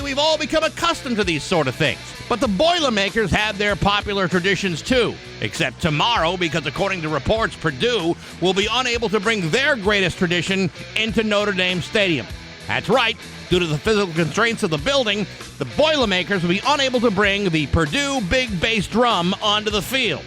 we've all become accustomed to these sort of things. But the Boilermakers have their popular traditions too, except tomorrow, because according to reports, Purdue will be unable to bring their greatest tradition into Notre Dame Stadium. That's right. Due to the physical constraints of the building, the Boilermakers will be unable to bring the Purdue big bass drum onto the field.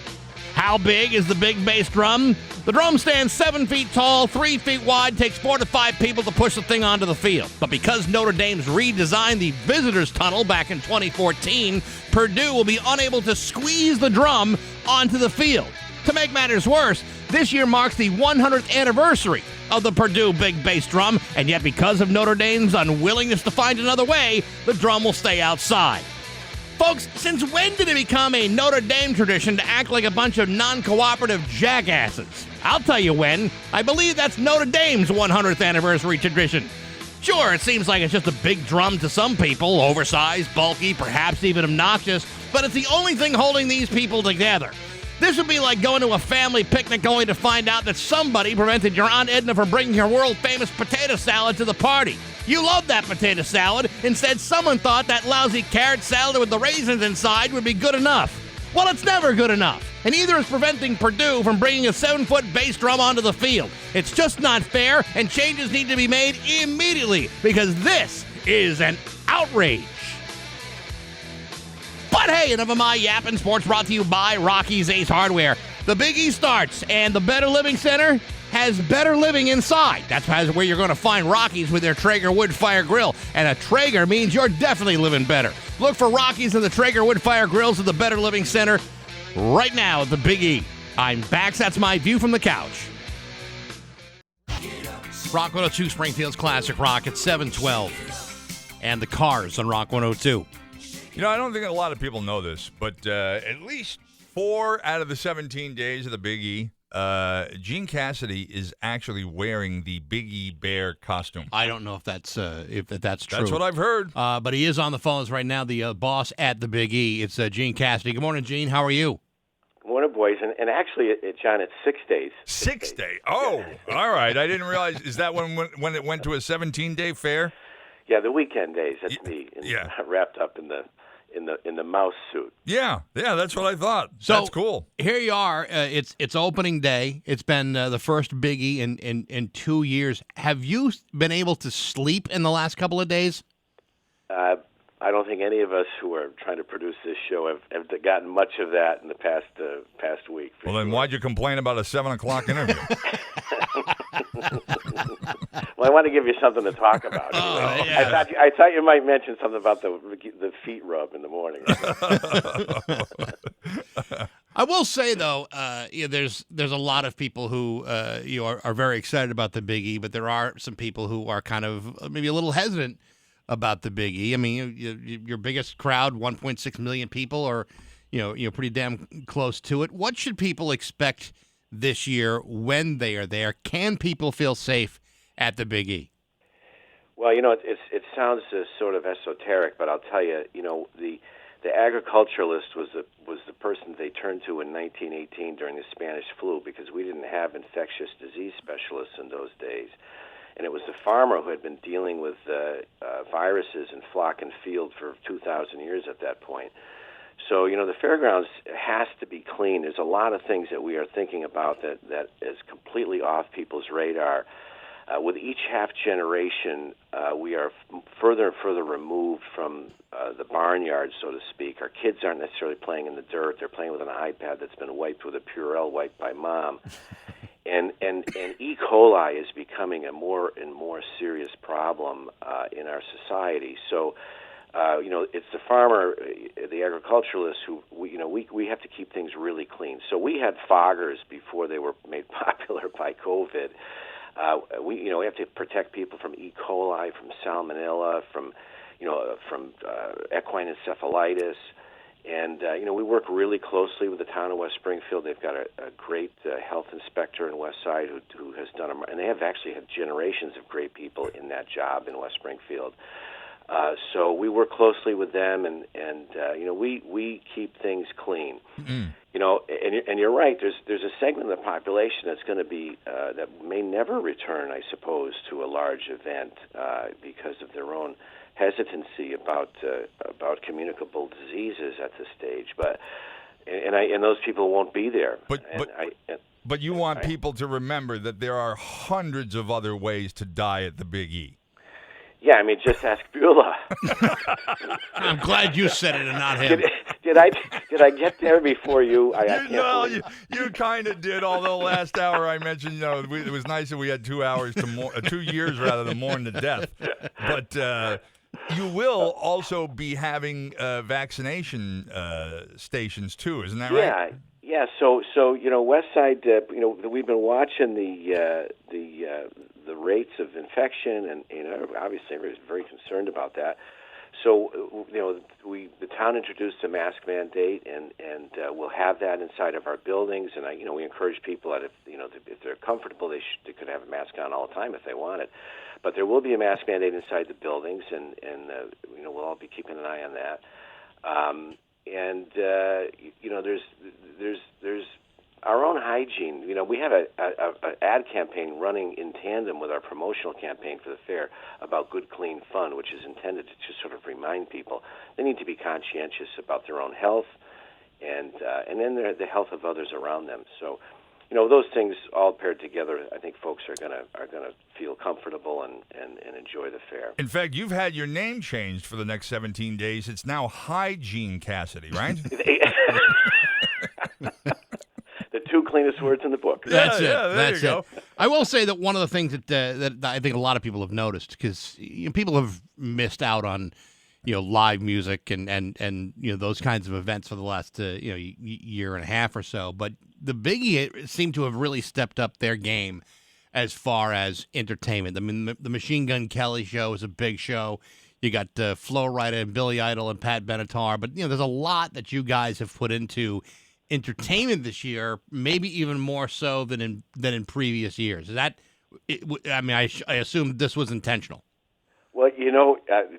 How big is the big bass drum? The drum stands 7 feet tall, 3 feet wide, takes 4 to 5 people to push the thing onto the field. But because Notre Dame's redesigned the visitors' tunnel back in 2014, Purdue will be unable to squeeze the drum onto the field. To make matters worse, this year marks the 100th anniversary of the Purdue big bass drum, and yet because of Notre Dame's unwillingness to find another way, the drum will stay outside. Folks, since when did it become a Notre Dame tradition to act like a bunch of non-cooperative jackasses? I'll tell you when. I believe that's Notre Dame's 100th anniversary tradition. Sure, it seems like it's just a big drum to some people, oversized, bulky, perhaps even obnoxious, but it's the only thing holding these people together. This would be like going to a family picnic only to find out that somebody prevented your Aunt Edna from bringing her world-famous potato salad to the party. You love that potato salad. Instead, someone thought that lousy carrot salad with the raisins inside would be good enough. Well, it's never good enough. And neither is preventing Purdue from bringing a 7-foot bass drum onto the field. It's just not fair, and changes need to be made immediately, because this is an outrage. But hey, enough of my yapping. Sports brought to you by Rocky's Ace Hardware. The Big E starts, and the Better Living Center has better living inside. That's where you're going to find Rocky's with their Traeger wood fire grill. And a Traeger means you're definitely living better. Look for Rocky's and the Traeger wood fire grills at the Better Living Center right now at the Big E. I'm Bax. That's my view from the couch. Rock 102, Springfield's Classic Rock at 712. And the Cars on Rock 102. You know, I don't think a lot of people know this, but at least 4 out of the 17 days of the Big E, Gene Cassidy is actually wearing the Big E Bear costume. I don't know if that's true. That's what I've heard. But he is on the phones right now, the boss at the Big E. It's Gene Cassidy. Good morning, Gene. How are you? Good morning, boys. And actually, John, it's 6 days. 6 days? Oh, all right. I didn't realize. Is that when it went to a 17-day fair? Yeah, the weekend days. That's me. Yeah. Wrapped up in the mouse suit. Yeah, that's what I thought. So, that's cool. Here you are. It's opening day. It's been the first Biggie in 2 years. Have you been able to sleep in the last couple of days? I don't think any of us who are trying to produce this show have gotten much of that in the past week. Well, then why'd you complain about a 7 o'clock interview? Well, I want to give you something to talk about. Anyway. Yeah. I thought you might mention something about the feet rub in the morning. I will say though, there's a lot of people who are very excited about the Big E, but there are some people who are kind of maybe a little hesitant about the Big E. I mean, your biggest crowd, 1.6 million people, are pretty damn close to it. What should people expect this year when they are there? Can people feel safe at the Big E? Well, it sounds sort of esoteric, but I'll tell you, the agriculturalist was the person they turned to in 1918 during the Spanish flu, because we didn't have infectious disease specialists in those days. And it was the farmer who had been dealing with viruses in flock and field for 2,000 years at that point. So, the fairgrounds has to be clean. There's a lot of things that we are thinking about that is completely off people's radar. With each half generation, we are further and further removed from the barnyard, so to speak. Our kids aren't necessarily playing in the dirt. They're playing with an iPad that's been wiped with a Purell wiped by mom. And E. coli is becoming a more and more serious problem in our society. So, it's the farmer, the agriculturalist who we have to keep things really clean. So we had foggers before they were made popular by COVID. We have to protect people from E. coli, from salmonella, from equine encephalitis. And, we work really closely with the town of West Springfield. They've got a great health inspector in West Side who has done and they have actually had generations of great people in that job in West Springfield. So we work closely with them, and we keep things clean. Mm-hmm. And you're right. There's a segment of the population that's going to be that may never return, I suppose, to a large event because of their own hesitancy about communicable diseases at this stage. But those people won't be there. But you want people to remember that there are hundreds of other ways to die at the Big E. Yeah, I mean, just ask Beulah. I'm glad you said it and not him. Did I get there before you? I can't believe you kind of did. Although last hour I mentioned, it was nice that we had 2 hours to 2 years rather than mourn to death. But you will also be having vaccination stations too, isn't that right? Yeah. So West Side, we've been watching the rates of infection, and obviously everybody's very concerned about that. So the town introduced a mask mandate, and we'll have that inside of our buildings. And we encourage people that if they're comfortable, they could have a mask on all the time if they wanted. But there will be a mask mandate inside the buildings, and we'll all be keeping an eye on that. There's our own hygiene. We have an ad campaign running in tandem with our promotional campaign for the fair about good, clean fun, which is intended to just sort of remind people they need to be conscientious about their own health and then the health of others around them. So, those things all paired together, I think folks are gonna feel comfortable and enjoy the fair. In fact, you've had your name changed for the next 17 days. It's now Hygiene Cassidy, right? The two cleanest words in the book. That's it. Yeah, there you go. I will say that one of the things that I think a lot of people have noticed, because people have missed out on live music and those kinds of events for the last year and a half or so, but the Big E seemed to have really stepped up their game as far as entertainment. I mean, the Machine Gun Kelly show is a big show. You got Flo Rida and Billy Idol and Pat Benatar, but there's a lot that you guys have put into entertainment this year, maybe even more so than in previous years. Is that? I assume this was intentional. Well,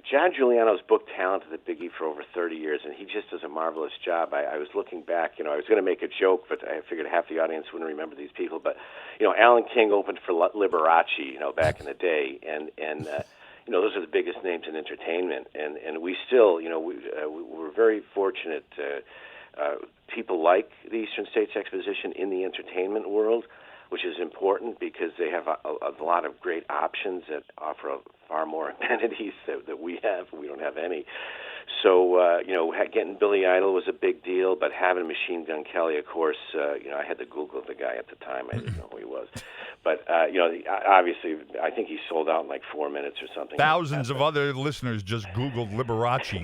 John Giuliano's booked talent at the Big E for over 30 years, and he just does a marvelous job. I was looking back, I was going to make a joke, but I figured half the audience wouldn't remember these people. But, Alan King opened for Liberace, back in the day, and those are the biggest names in entertainment. And we still, we're very fortunate people like the Eastern States Exposition in the entertainment world. which is important because they have a lot of great options that offer far more amenities that we have. We don't have any. So, getting Billy Idol was a big deal, but having Machine Gun Kelly, of course, I had to Google the guy at the time. I didn't know who he was. But, obviously, I think he sold out in like 4 minutes or something. Thousands of other listeners just Googled Liberace.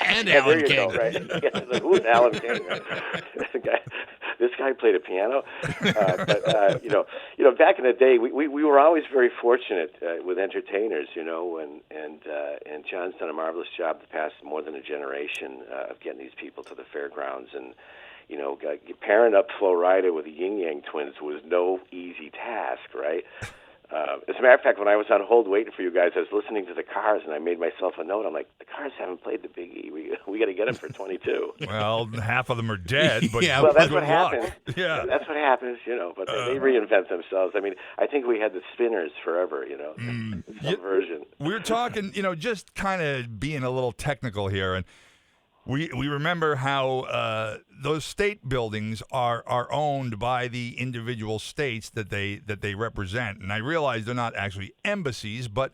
And Yeah, Alan there you King. go, right? Yeah, like, who's Alan King? This guy played a piano. But back in the day, we were always very fortunate with entertainers, and John's done a marvelous job the past more than a generation of getting these people to the fairgrounds. And, pairing up Flo Rida with the Yin Yang Twins was no easy task, right? As a matter of fact, when I was on hold waiting for you guys, I was listening to the Cars, and I made myself a note. I'm like, the Cars haven't played the Big E. We got to get them for 22. Well, half of them are dead, but Yeah, Well, that's good what luck. happens. Yeah. That's what happens, but they reinvent themselves. I mean, I think we had the Spinners forever, some version. We're talking, just kind of being a little technical here, and we remember how those state buildings are owned by the individual states that they represent, and I realize they're not actually embassies, but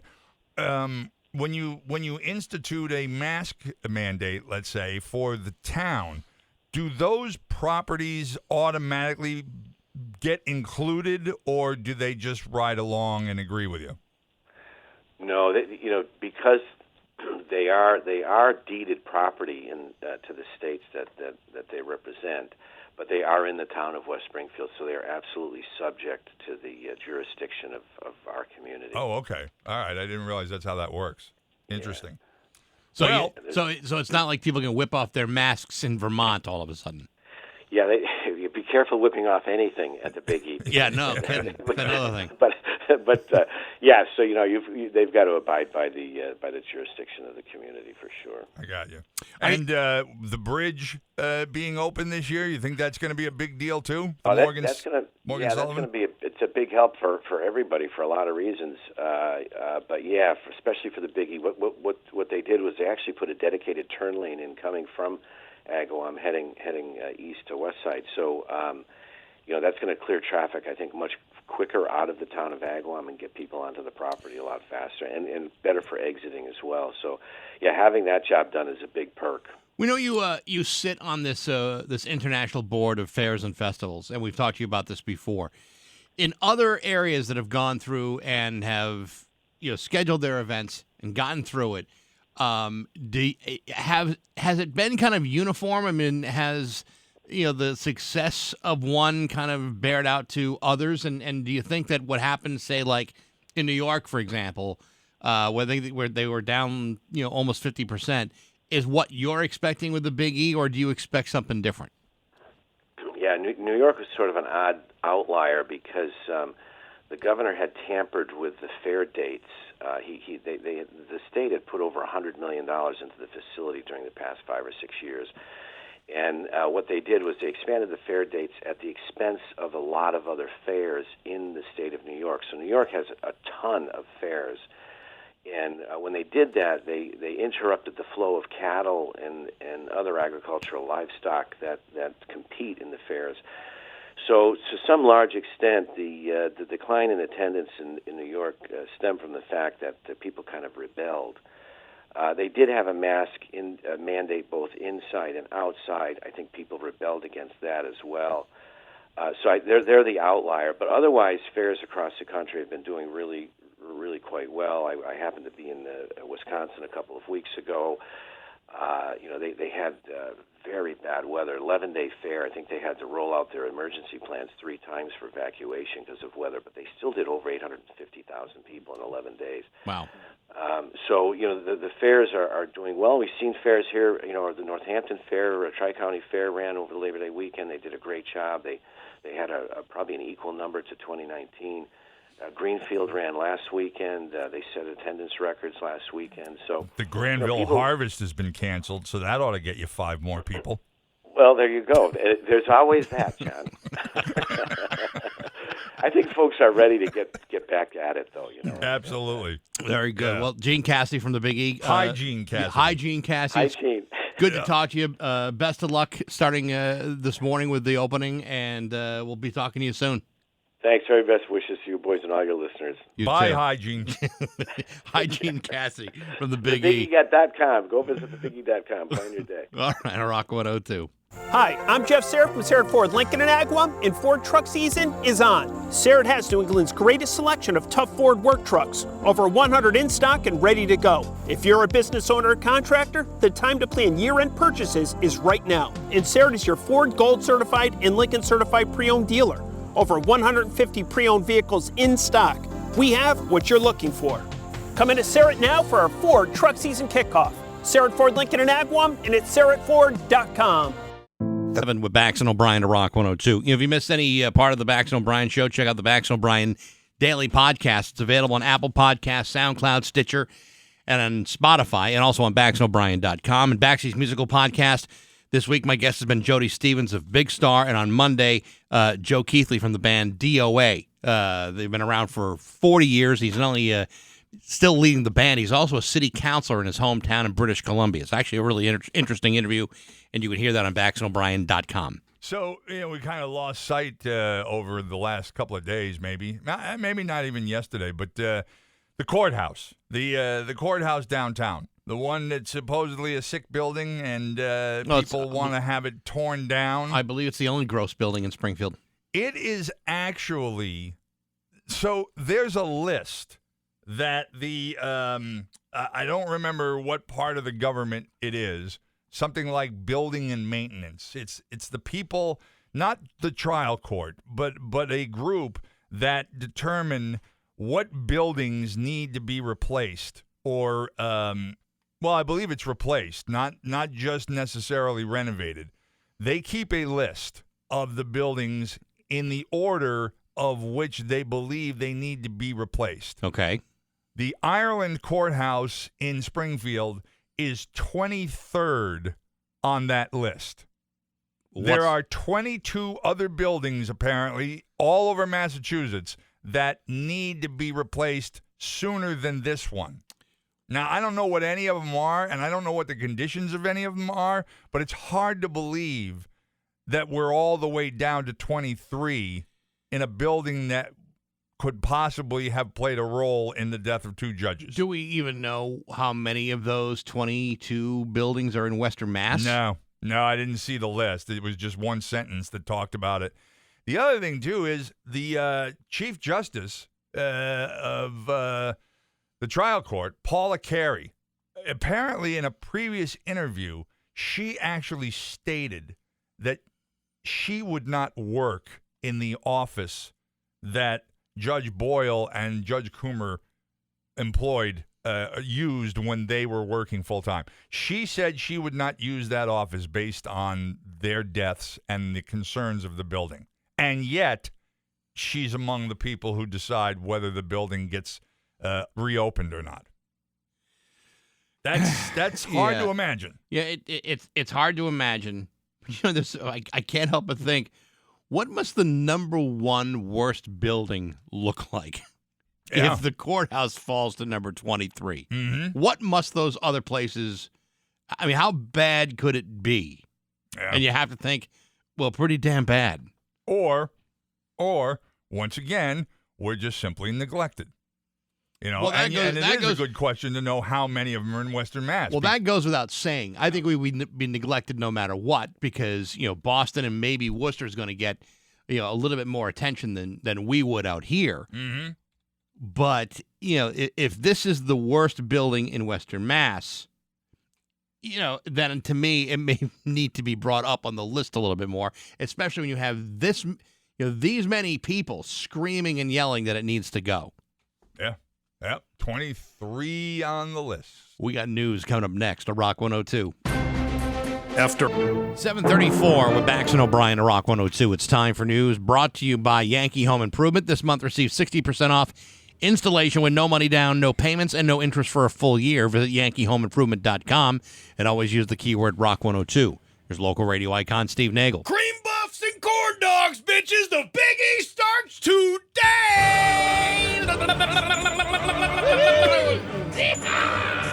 when you institute a mask mandate, let's say, for the town, do those properties automatically get included, or do they just ride along and agree with you? No, because they are deeded property to the states that they represent, but they are in the town of West Springfield, so they are absolutely subject to the jurisdiction of our community. Oh, okay. All right. I didn't realize that's how that works. Interesting. So, so it's not like people can whip off their masks in Vermont all of a sudden. Yeah, be careful whipping off anything at the Big E. Yeah, no, kidding. That's another thing. But yeah, so they've got to abide by the jurisdiction of the community for sure. I got you. And the bridge being open this year, you think that's going to be a big deal too? That's going Sullivan? to be it's a big help for everybody for a lot of reasons. But yeah, especially for the Big E, what they did was they actually put a dedicated turn lane in coming from Agawam heading east to west side. So, that's going to clear traffic, I think, much quicker out of the town of Agawam and get people onto the property a lot faster and better for exiting as well. So, yeah, having that job done is a big perk. We know you sit on this international board of fairs and festivals, and we've talked to you about this before. In other areas that have gone through and have scheduled their events and gotten through it, has it been kind of uniform? I mean, has the success of one kind of bared out to others? And do you think that what happened, say, like in New York, for example, where they were down almost 50%, is what you're expecting with the Big E, or do you expect something different? Yeah, New York was sort of an odd outlier because the governor had tampered with the fair dates. The state had put over $100 million into the facility during the past 5 or 6 years. And what they did was they expanded the fair dates at the expense of a lot of other fairs in the state of New York. So New York has a ton of fairs. And when they did that, they interrupted the flow of cattle and other agricultural livestock that compete in the fairs. So, to some large extent, the decline in attendance in New York stemmed from the fact that the people kind of rebelled. They did have a mask mandate both inside and outside. I think people rebelled against that as well. They're the outlier. But otherwise, fairs across the country have been doing really quite well. I happened to be in Wisconsin a couple of weeks ago. They had very bad weather, 11-day fair. I think they had to roll out their emergency plans 3 times for evacuation because of weather, but they still did over 850,000 people in 11 days. Wow. So, the fairs are doing well. We've seen fairs here, the Northampton Fair, Tri-County Fair ran over the Labor Day weekend. They did a great job. They had probably an equal number to 2019. Greenfield ran last weekend. They set attendance records last weekend. So the Granville Harvest has been canceled, so that ought to get you 5 more people. Well, there you go. There's always that, John. I think folks are ready to get back at it, though. Absolutely. Very good. Yeah. Well, Gene Cassidy from the Big E. Hi, Gene Cassidy. Hi, Gene Cassidy. Hi, Gene. Good to talk to you. Best of luck starting this morning with the opening, and we'll be talking to you soon. Thanks. Very best wishes to you boys and all your listeners. Bye, Hygiene. Hygiene Cassie from the Big E. TheBiggie.com. Go visit TheBiggie.com. Plan your day. All right, Rock 102. Hi, I'm Jeff Sarrett from Sarrett Ford Lincoln in Agawam, and Ford truck season is on. Sarrett has New England's greatest selection of tough Ford work trucks, over 100 in stock and ready to go. If you're a business owner or contractor, the time to plan year-end purchases is right now. And Sarrett is your Ford Gold Certified and Lincoln Certified pre-owned dealer. Over 150 pre-owned vehicles in stock. We have what you're looking for. Come into Sarrett now for our Ford truck season kickoff. Sarrett Ford Lincoln in Agawam, and it's sarrettford.com. 7 with Bax and O'Brien to Rock 102. If you missed any part of the Bax and O'Brien show, check out the Bax and O'Brien Daily Podcast. It's available on Apple Podcasts, SoundCloud, Stitcher, and on Spotify, and also on BaxandO'Brien.com. And Baxy's musical podcast. This week, my guest has been Jody Stevens of Big Star, and on Monday, Joe Keithley from the band DOA. They've been around for 40 years. He's not only still leading the band, he's also a city councilor in his hometown in British Columbia. It's actually a really interesting interview, and you can hear that on BaxandO'Brien.com. So, we kind of lost sight over the last couple of days, maybe not even yesterday, but the courthouse, the courthouse downtown. The one that's supposedly a sick building, and people want to have it torn down. I believe it's the only gross building in Springfield. It is actually. So there's a list that I don't remember what part of the government it is. Something like building and maintenance. It's the people, not the trial court, but a group that determine what buildings need to be replaced or. Well, I believe it's replaced, not just necessarily renovated. They keep a list of the buildings in the order of which they believe they need to be replaced. Okay. The Ireland Courthouse in Springfield is 23rd on that list. There are 22 other buildings, apparently, all over Massachusetts that need to be replaced sooner than this one. Now, I don't know what any of them are, and I don't know what the conditions of any of them are, but it's hard to believe that we're all the way down to 23 in a building that could possibly have played a role in the death of 2 judges. Do we even know how many of those 22 buildings are in Western Mass? No, I didn't see the list. It was just one sentence that talked about it. The other thing, too, is the Chief Justice of the trial court, Paula Carey, apparently in a previous interview, she actually stated that she would not work in the office that Judge Boyle and Judge Coomer used when they were working full-time. She said she would not use that office based on their deaths and the concerns of the building. And yet, she's among the people who decide whether the building gets reopened or not. That's hard to imagine. Yeah, it's hard to imagine. I can't help but think, what must the number one worst building look like if the courthouse falls to number 23? Mm-hmm. What must those other places? I mean, how bad could it be? Yeah. And you have to think, well, pretty damn bad. Or once again, we're just simply neglected. Well, it is a good question to know how many of them are in Western Mass. Well, that goes without saying. I think we would be neglected no matter what because, Boston and maybe Worcester is going to get, a little bit more attention than we would out here. Mm-hmm. But, if this is the worst building in Western Mass, then to me, it may need to be brought up on the list a little bit more, especially when you have this, these many people screaming and yelling that it needs to go. Yeah. Yep, 23 on the list. We got news coming up next to Rock 102. After 7:34 with Bax and O'Brien to Rock 102. It's time for news brought to you by Yankee Home Improvement. This month receive 60% off installation with no money down, no payments, and no interest for a full year. Visit yankeehomeimprovement.com and always use the keyword Rock 102. Here's local radio icon Steve Nagel. cream puffs and corn dogs, bitches. The Big E starts today.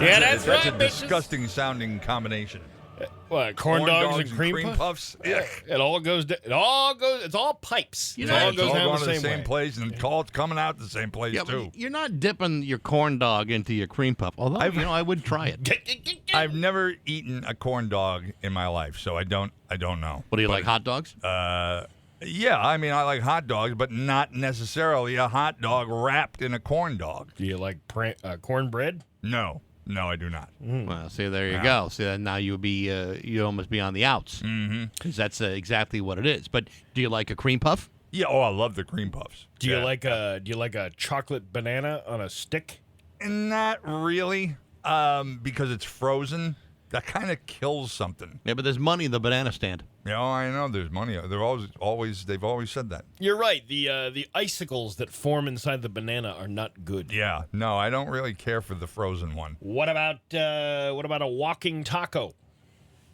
Yeah, that's a disgusting sounding combination. What, corn dogs and cream puffs? Yeah. It all goes. It's all pipes. You It know, all it's goes all down going the to the same same way. place, and it's coming out the same place, too. You're not dipping your corn dog into your cream puff, although, I would try it. I've never eaten a corn dog in my life, so I don't know. What do you like, hot dogs? Yeah, I mean, I like hot dogs, but not necessarily a hot dog wrapped in a corn dog. Do you like cornbread? No, I do not. Well, see, there you go. See, now you'd almost be on the outs. Because that's exactly what it is. But do you like a cream puff? Yeah, I love the cream puffs. Do you like a chocolate banana on a stick? Not really, because it's frozen. That kind of kills something. Yeah, but there's money in the banana stand. Yeah, I know there's money. They've always said that. You're right. The icicles that form inside the banana are not good. Yeah, no, I don't really care for the frozen one. What about a walking taco?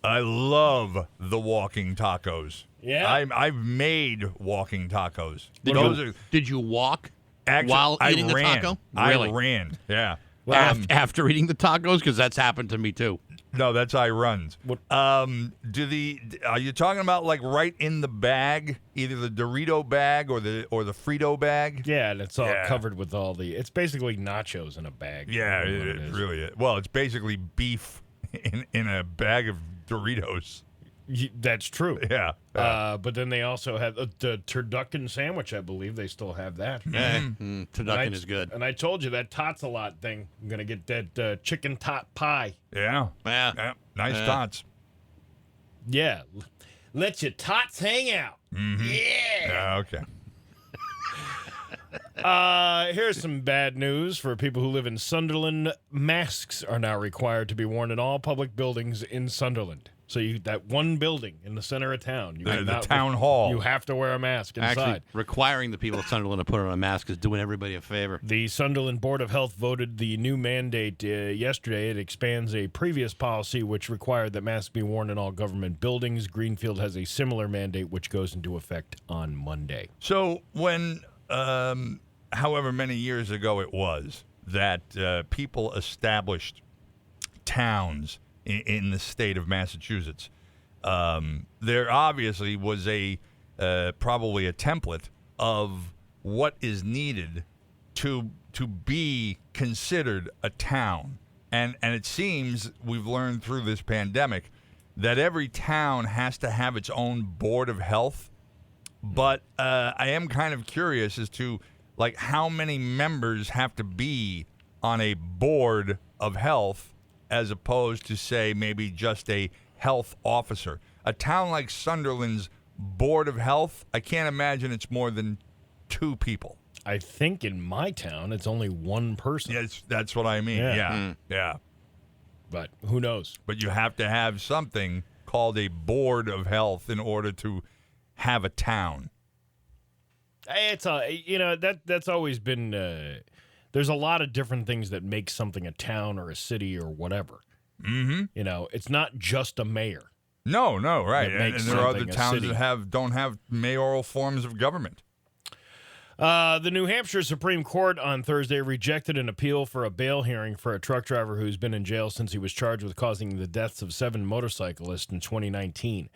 I love the walking tacos. Yeah? I've made walking tacos. Did you walk Actually, while eating the taco? Really? I ran, yeah. After eating the tacos? Because that's happened to me, too. No, that's I runs. Are you talking about like right in the bag, either the Dorito bag or the Frito bag? Yeah, and it's all covered with all the. It's basically nachos in a bag. Yeah, it really is. Well, it's basically beef in a bag of Doritos. That's true. Yeah. But then they also have the turducken sandwich. I believe they still have that. Turducken is good. And I told you that tots a lot thing. I'm gonna get that chicken tot pie. Yeah. Nice tots. Yeah. Let your tots hang out. Mm-hmm. Yeah. Okay. Here's some bad news for people who live in Sunderland. Masks are now required to be worn in all public buildings in Sunderland. So that one building in the center of town, the town hall, you have to wear a mask inside. Actually, requiring the people of Sunderland to put on a mask is doing everybody a favor. The Sunderland Board of Health voted the new mandate yesterday. It expands a previous policy which required that masks be worn in all government buildings. Greenfield has a similar mandate which goes into effect on Monday. So when, however many years ago it was, that people established towns in the state of Massachusetts, there obviously was probably a template of what is needed to be considered a town, and it seems we've learned through this pandemic that every town has to have its own board of health. But I am kind of curious as to like how many members have to be on a board of health, as opposed to, say, maybe just a health officer. A town like Sunderland's Board of Health, I can't imagine it's more than 2 people. I think in my town, it's only 1 person. Yeah, that's what I mean. Yeah. But who knows? But you have to have something called a Board of Health in order to have a town. It's that's always been. There's a lot of different things that make something a town or a city or whatever. Mm-hmm. It's not just a mayor. No, right. And there are other towns city. that don't have mayoral forms of government. The New Hampshire Supreme Court on Thursday rejected an appeal for a bail hearing for a truck driver who's been in jail since he was charged with causing the deaths of 7 motorcyclists in 2019.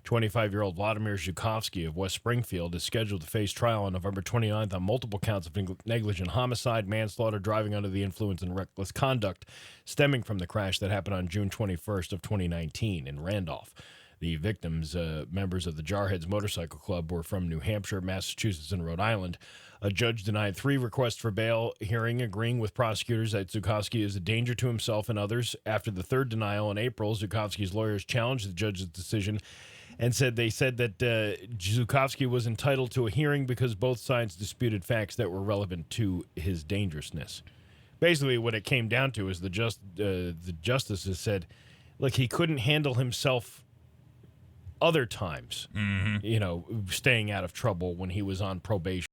25-year-old Vladimir Zhukovsky of West Springfield is scheduled to face trial on November 29th on multiple counts of negligent homicide, manslaughter, driving under the influence, and reckless conduct stemming from the crash that happened on June 21st of 2019 in Randolph. The victims, members of the Jarheads Motorcycle Club, were from New Hampshire, Massachusetts, and Rhode Island. A judge denied 3 requests for bail hearing, agreeing with prosecutors that Zhukovsky is a danger to himself and others. After the 3rd denial in April, Zhukovsky's lawyers challenged the judge's decision and said that Zhukovsky was entitled to a hearing because both sides disputed facts that were relevant to his dangerousness. Basically, what it came down to is the justices said, look, he couldn't handle himself other times, staying out of trouble when he was on probation.